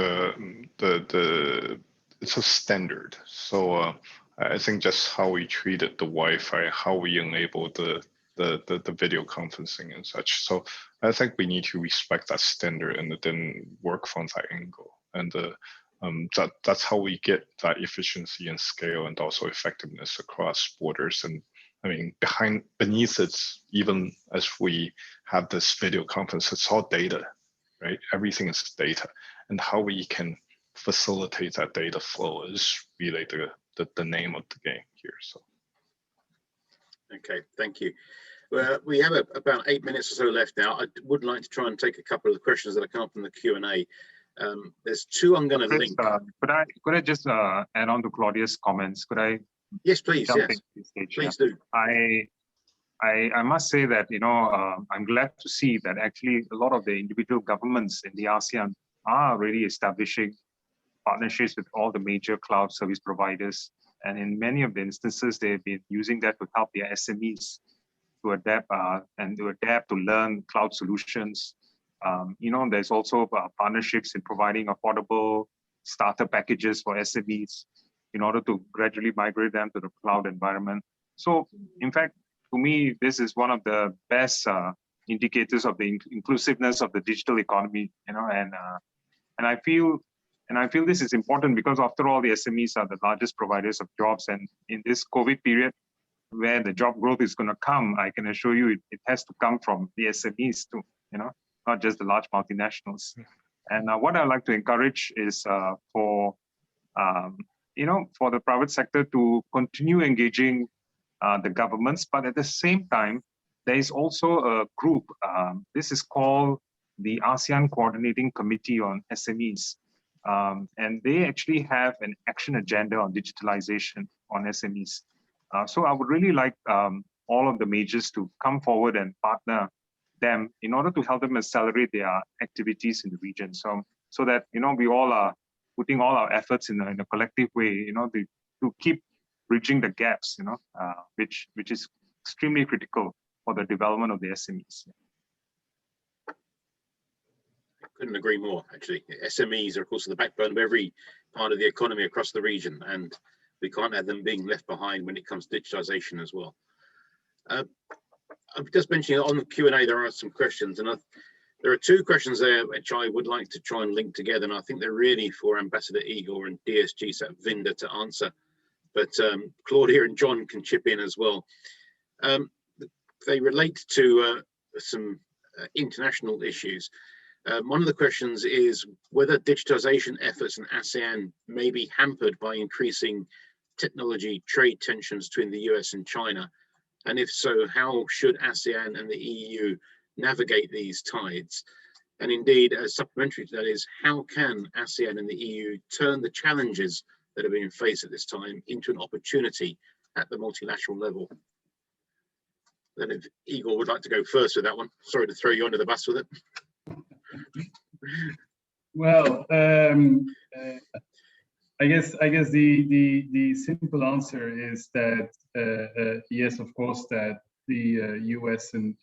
it's a standard. So I think just how we treated the Wi-Fi, how we enable the video conferencing and such. So I think we need to respect that standard and then work from that angle. And that's how we get that efficiency and scale and also effectiveness across borders. And I mean, beneath it, even as we have this video conference, it's all data, right? Everything is data. And how we can facilitate that data flow is really the name of the game here. So.
Okay, thank you. We have about 8 minutes or so left now. I would like to try and take a couple of the questions that have come up in the Q&A. There's two I'm going to link.
Could I just add on to Claudia's comments? Could I?
Yes, please. Yes, please do.
I must say that, you know, I'm glad to see that actually a lot of the individual governments in the ASEAN are already establishing partnerships with all the major cloud service providers. And in many of the instances, they've been using that to help their SMEs to adapt to learn cloud solutions. You know, there's also partnerships in providing affordable starter packages for SMEs in order to gradually migrate them to the cloud environment. So, in fact, to me, this is one of the best indicators of the inclusiveness of the digital economy. You know, and I feel this is important because, after all, the SMEs are the largest providers of jobs, and in this COVID period, where the job growth is going to come, I can assure you it has to come from the SMEs too, you know, not just the large multinationals. And what I like to encourage is for the private sector to continue engaging the governments, but at the same time, there is also a group. This is called the ASEAN Coordinating Committee on SMEs. And they actually have an action agenda on digitalization on SMEs. So I would really like all of the majors to come forward and partner them in order to help them accelerate their activities in the region. So that, you know, we all are putting all our efforts in a collective way, you know, to keep bridging the gaps, you know, which is extremely critical for the development of the SMEs.
Couldn't agree more, actually. SMEs are, of course, the backbone of every part of the economy across the region, and we can't have them being left behind when it comes to digitization as well. I'm just mentioning on the Q&A, there are some questions, and there are two questions there which I would like to try and link together, and I think they're really for Ambassador Igor and DSG Satvinder to answer, but Claudia and John can chip in as well. They relate to some international issues. One of the questions is whether digitization efforts in ASEAN may be hampered by increasing technology trade tensions between the US and China. And if so, how should ASEAN and the EU navigate these tides? And indeed, as supplementary to that is, how can ASEAN and the EU turn the challenges that are being faced at this time into an opportunity at the multilateral level? Then if Igor would like to go first with that one. Sorry to throw you under the bus with it.
Well, I guess the simple answer is that yes, of course, that the US and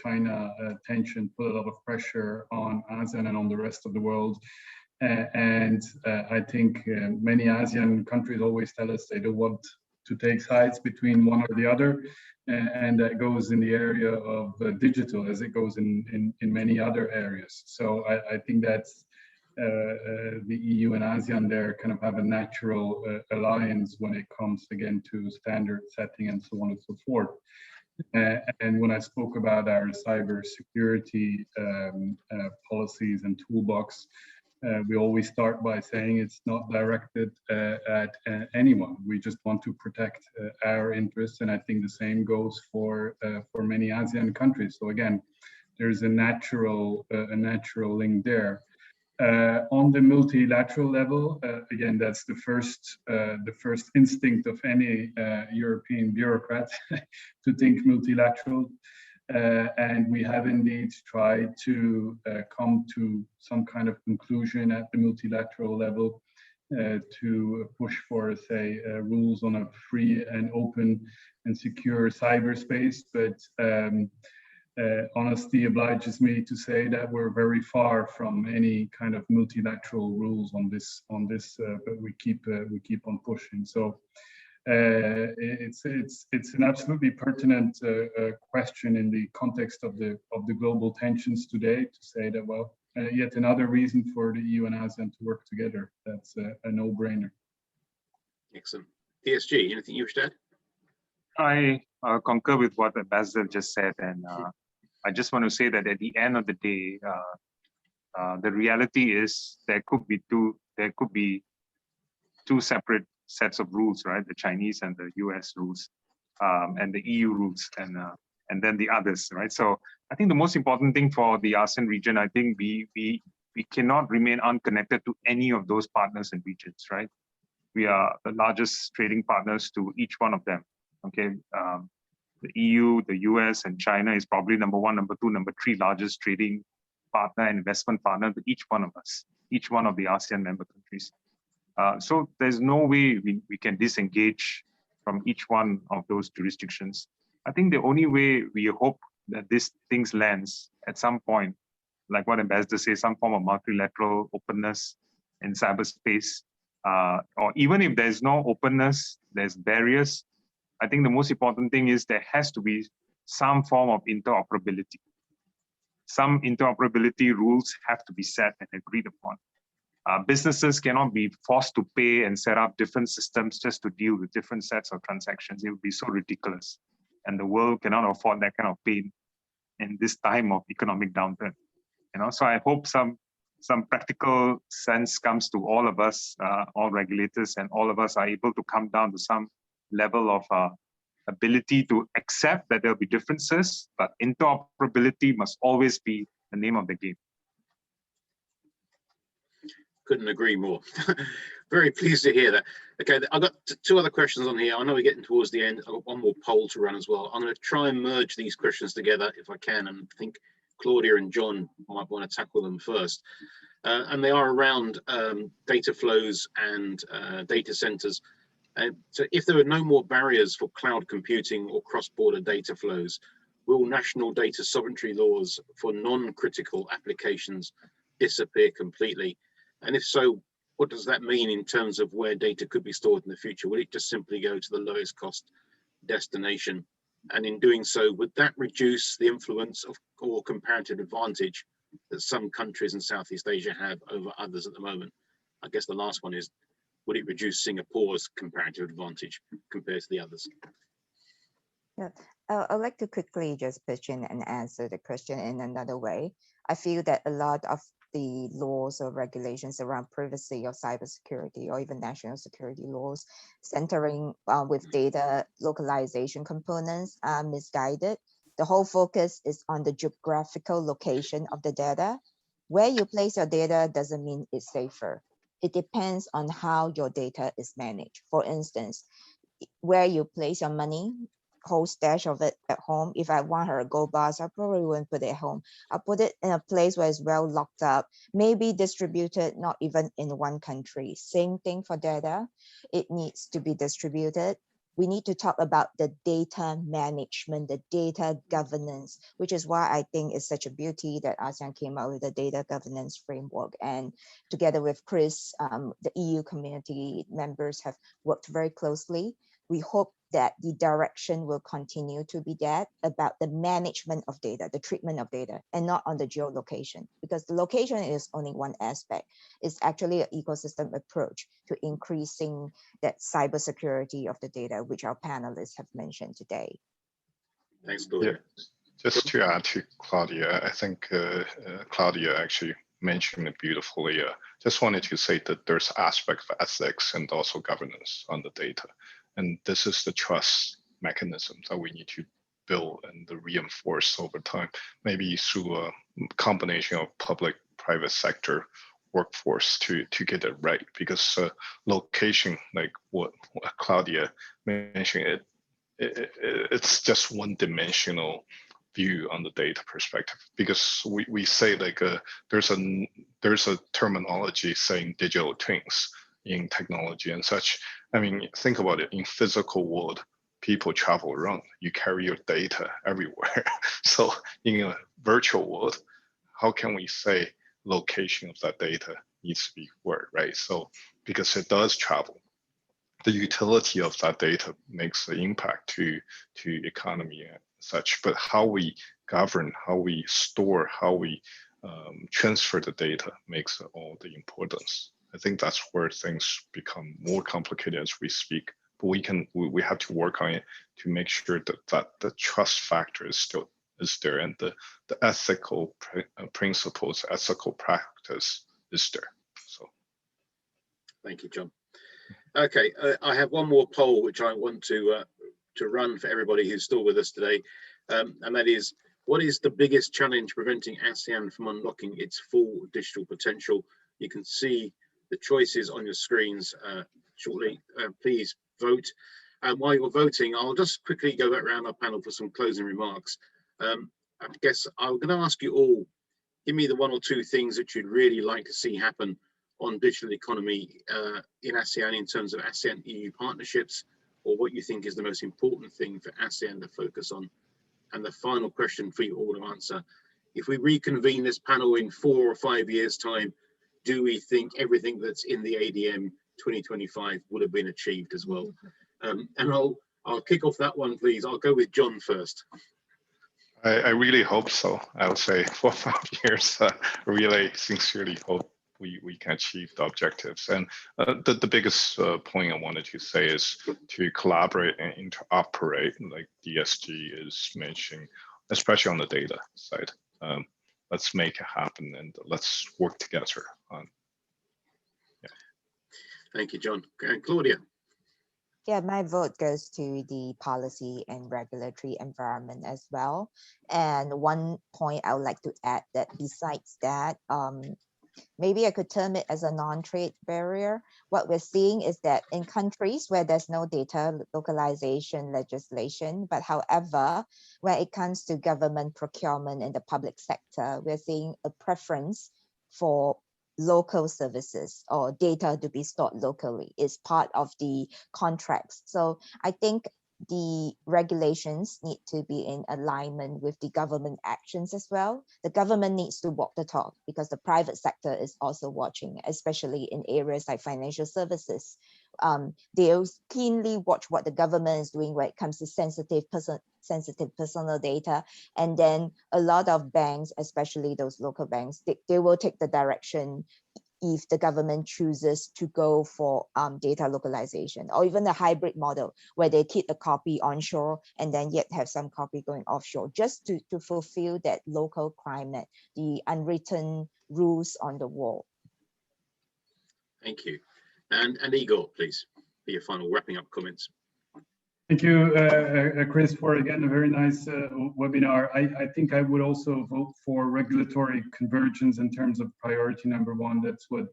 China tension put a lot of pressure on ASEAN and on the rest of the world. And I think many ASEAN countries always tell us they don't want to take sides between one or the other. And that goes in the area of digital as it goes in many other areas. So I think that's the EU and ASEAN there kind of have a natural alliance when it comes again to standard setting and so on and so forth. And when I spoke about our cybersecurity policies and toolbox, we always start by saying it's not directed at anyone. We just want to protect our interests, and I think the same goes for many ASEAN countries. So again, there's a natural link there. On the multilateral level, again, that's the first instinct of any European bureaucrat to think multilateral. And we have indeed tried to come to some kind of conclusion at the multilateral level to push for, say, rules on a free and open and secure cyberspace. But honesty obliges me to say that we're very far from any kind of multilateral rules on this. But we keep on pushing. So. It's an absolutely pertinent question in the context of the global tensions today, to say that, well, yet another reason for the EU and ASEAN to work together. That's a no-brainer.
Excellent. PSG, anything you wish to add?
I concur with what Ambassador just said, and I just want to say that at the end of the day, the reality is there could be two separate sets of rules, right? The Chinese and the US rules, and the EU rules, and then the others, right? So I think the most important thing for the ASEAN region, I think we cannot remain unconnected to any of those partners and regions, right? We are the largest trading partners to each one of them. Okay, the EU, the US, and China is probably number one, number two, number three largest trading partner and investment partner to each one of us, each one of the ASEAN member countries. So there's no way we can disengage from each one of those jurisdictions. I think the only way we hope that these things lands at some point, like what Ambassador says, some form of multilateral openness in cyberspace, or even if there's no openness, there's barriers. I think the most important thing is there has to be some form of interoperability. Some interoperability rules have to be set and agreed upon. Businesses cannot be forced to pay and set up different systems just to deal with different sets of transactions. It would be so ridiculous. And the world cannot afford that kind of pain in this time of economic downturn. So I hope some practical sense comes to all of us, all regulators, and all of us are able to come down to some level of ability to accept that there'll be differences, but interoperability must always be the name of the game.
Couldn't agree more. Very pleased to hear that. Okay, I've got two other questions on here. I know we're getting towards the end. I've got one more poll to run as well. I'm going to try and merge these questions together if I can, and I think Claudia and John might want to tackle them first. And they are around data flows and data centers. So if there are no more barriers for cloud computing or cross-border data flows, will national data sovereignty laws for non-critical applications disappear completely? And if so, what does that mean in terms of where data could be stored in the future? Will it just simply go to the lowest cost destination? And in doing so, would that reduce the influence of or comparative advantage that some countries in Southeast Asia have over others at the moment? I guess the last one is, would it reduce Singapore's comparative advantage compared to the others?
Yeah, I'd like to quickly just pitch in and answer the question in another way. I feel that a lot of the laws or regulations around privacy or cybersecurity or even national security laws centering with data localization components are misguided. The whole focus is on the geographical location of the data. Where you place your data doesn't mean it's safer. It depends on how your data is managed. For instance, where you place your money, whole stash of it at home. If I want her gold bars, I probably won't put it at home. I'll put it in a place where it's well locked up, maybe distributed, not even in one country. Same thing for data. It needs to be distributed. We need to talk about the data management, the data governance, which is why I think it's such a beauty that ASEAN came out with a data governance framework. And together with Chris, the EU community members have worked very closely. We hope that the direction will continue to be that about the management of data, the treatment of data, and not on the geolocation, because the location is only one aspect. It's actually an ecosystem approach to increasing that cybersecurity of the data, which our panelists have mentioned today.
Thanks, Claudia.
Yeah. Just to add to Claudia, I think Claudia actually mentioned it beautifully. Just wanted to say that there's aspects of ethics and also governance on the data. And this is the trust mechanism that we need to build and reinforce over time, maybe through a combination of public-private sector workforce to get it right. Because location, like what Claudia mentioned, it's just one-dimensional view on the data perspective, because we say like there's a terminology saying digital twins in technology and such. I mean, think about it. In physical world, people travel around. You carry your data everywhere. So in a virtual world, how can we say location of that data needs to be where, right? So because it does travel, the utility of that data makes an impact to economy and such. But how we govern, how we store, how we transfer the data makes all the importance. I think that's where things become more complicated as we speak. But we have to work on it to make sure that the trust factor is there, and the ethical principles, ethical practice is there. So,
thank you, John. Okay, I have one more poll which I want to run for everybody who's still with us today, and that is: what is the biggest challenge preventing ASEAN from unlocking its full digital potential? You can see the choices on your screens shortly. Please vote. And while you're voting, I'll just quickly go back around our panel for some closing remarks. I guess I'm going to ask you all, give me the one or two things that you'd really like to see happen on digital economy in ASEAN in terms of ASEAN EU partnerships, or what you think is the most important thing for ASEAN to focus on. And the final question for you all to answer: if we reconvene this panel in 4 or 5 years' time, do we think everything that's in the ADM 2025 would have been achieved as well? And I'll kick off that one, please. I'll go with John first.
I really hope so. I would say 4 or 5 years, really sincerely hope we can achieve the objectives. And the biggest point I wanted to say is to collaborate and interoperate, like DSG is mentioning, especially on the data side. Let's make it happen and let's work together on. Yeah.
Thank you, John. And Claudia.
Yeah, my vote goes to the policy and regulatory environment as well. And one point I would like to add that besides that, maybe I could term it as a non-trade barrier. What we're seeing is that in countries where there's no data localization legislation, but however, when it comes to government procurement in the public sector, we're seeing a preference for local services or data to be stored locally is part of the contracts. So I think the regulations need to be in alignment with the government actions as well. The government needs to walk the talk because the private sector is also watching, especially in areas like financial services. They'll keenly watch what the government is doing when it comes to sensitive personal data. And then a lot of banks, especially those local banks, they will take the direction if the government chooses to go for data localization, or even a hybrid model where they keep the copy onshore and then yet have some copy going offshore, just to fulfill that local climate, the unwritten rules on the wall.
Thank you. And Igor, please, for your final wrapping up comments.
Thank you, Chris, for again a very nice webinar. I think I would also vote for regulatory convergence in terms of priority number one. That's what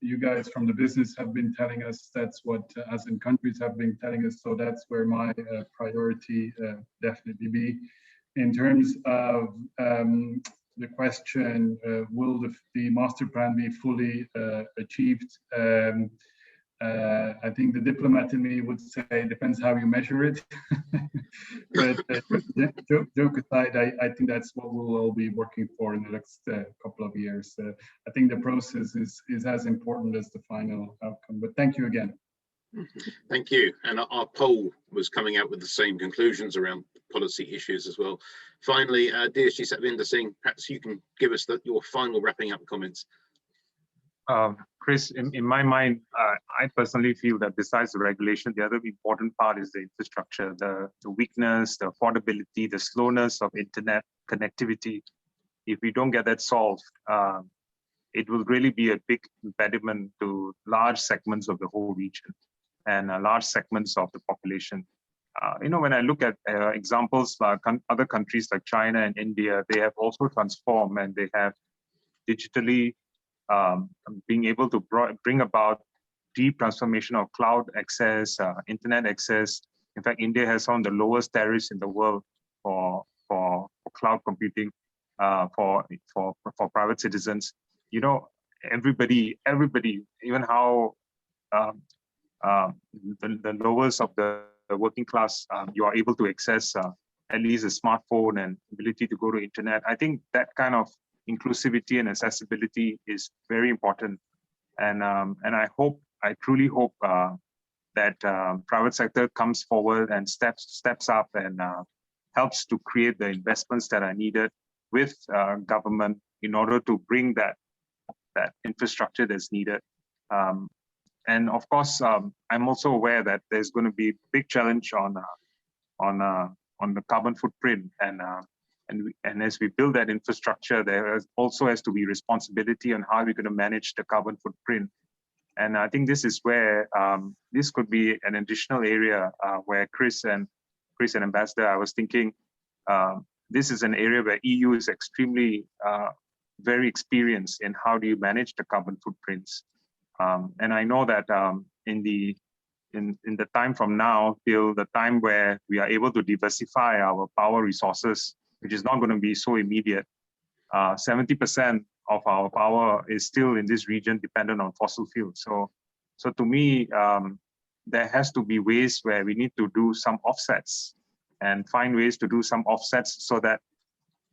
you guys from the business have been telling us. That's what ASEAN countries have been telling us. So that's where my priority definitely be. In terms of the question, will the master plan be fully achieved? I think the diplomat in me would say it depends how you measure it. But joke aside, I think that's what we'll all be working for in the next couple of years. I think the process is as important as the final outcome. But thank you again.
Thank you. And our poll was coming out with the same conclusions around policy issues as well. Finally, DSG Satvinder Singh, perhaps you can give us your final wrapping up comments.
Chris, in my mind, I personally feel that besides the regulation, the other important part is the infrastructure, the weakness, the affordability, the slowness of internet connectivity. If we don't get that solved, it will really be a big impediment to large segments of the whole region and large segments of the population. When I look at examples like other countries like China and India, they have also transformed and they have digitally being able to bring about deep transformation of cloud access, internet access. In fact, India has some of the lowest tariffs in the world for cloud computing for private citizens. Everybody, even how the lowest of the working class, you are able to access at least a smartphone and ability to go to internet. I think that kind of inclusivity and accessibility is very important, and I truly hope that private sector comes forward and steps up and helps to create the investments that are needed with government in order to bring that infrastructure that's needed. And of course, I'm also aware that there's going to be a big challenge on the carbon footprint, and as we build that infrastructure, there also has to be responsibility on how we're going to manage the carbon footprint. And I think this is where this could be an additional area where Chris and Ambassador, I was thinking, this is an area where EU is extremely very experienced in how do you manage the carbon footprints. And I know that in the time from now till the time where we are able to diversify our power resources, which is not going to be so immediate, 70% of our power is still in this region dependent on fossil fuels. So to me, there has to be ways where we need to do some offsets and find ways to do some offsets so that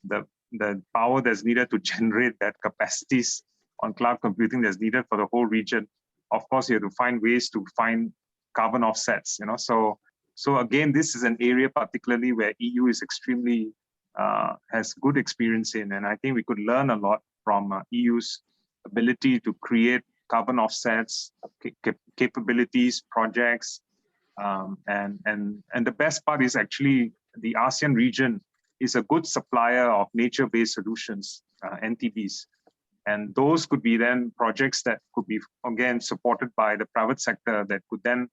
the power that's needed to generate that capacities on cloud computing that's needed for the whole region, of course, you have to find ways to find carbon offsets. So again, this is an area particularly where EU is extremely has good experience in, and I think we could learn a lot from EU's ability to create carbon offsets, capabilities, projects, and the best part is actually the ASEAN region is a good supplier of nature-based solutions, NTBs, and those could be then projects that could be again supported by the private sector that could then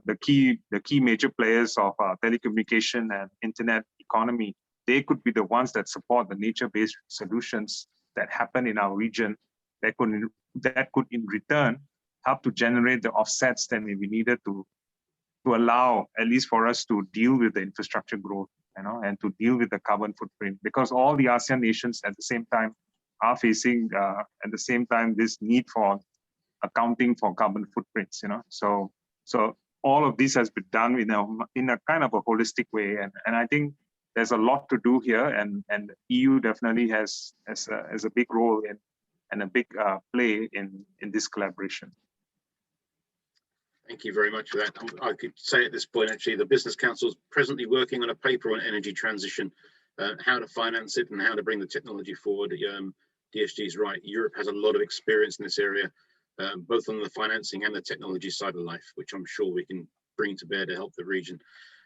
the key major players of telecommunication and internet economy. They could be the ones that support the nature-based solutions that happen in our region that could in return help to generate the offsets that may be needed to allow at least for us to deal with the infrastructure growth, and to deal with the carbon footprint, because all the ASEAN nations at the same time are facing at the same time this need for accounting for carbon footprints. So all of this has been done in a kind of a holistic way, and I think there's a lot to do here, and EU definitely has a big role in and a big play in this collaboration.
Thank you very much for that. I could say at this point, actually, the Business Council is presently working on a paper on energy transition, how to finance it and how to bring the technology forward. DSG is right. Europe has a lot of experience in this area, both on the financing and the technology side of life, which I'm sure we can bring to bear to help the region.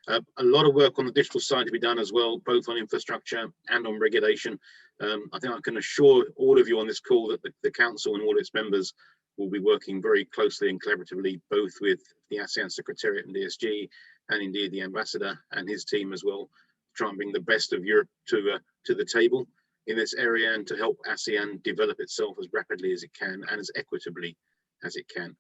A lot of work on the digital side to be done as well, both on infrastructure and on regulation. I think I can assure all of you on this call that the Council and all its members will be working very closely and collaboratively, both with the ASEAN Secretariat and DSG, and indeed the Ambassador and his team as well, to try and bring the best of Europe to the table in this area and to help ASEAN develop itself as rapidly as it can and as equitably as it can.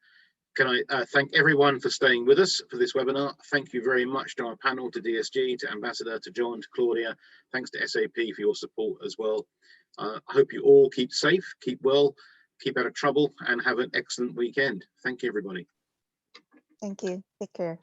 Can I thank everyone for staying with us for this webinar. Thank you very much to our panel, to DSG, to Ambassador, to John, to Claudia. Thanks to SAP for your support as well. I hope you all keep safe, keep well, keep out of trouble, and have an excellent weekend. Thank you, everybody.
Thank you. Take care.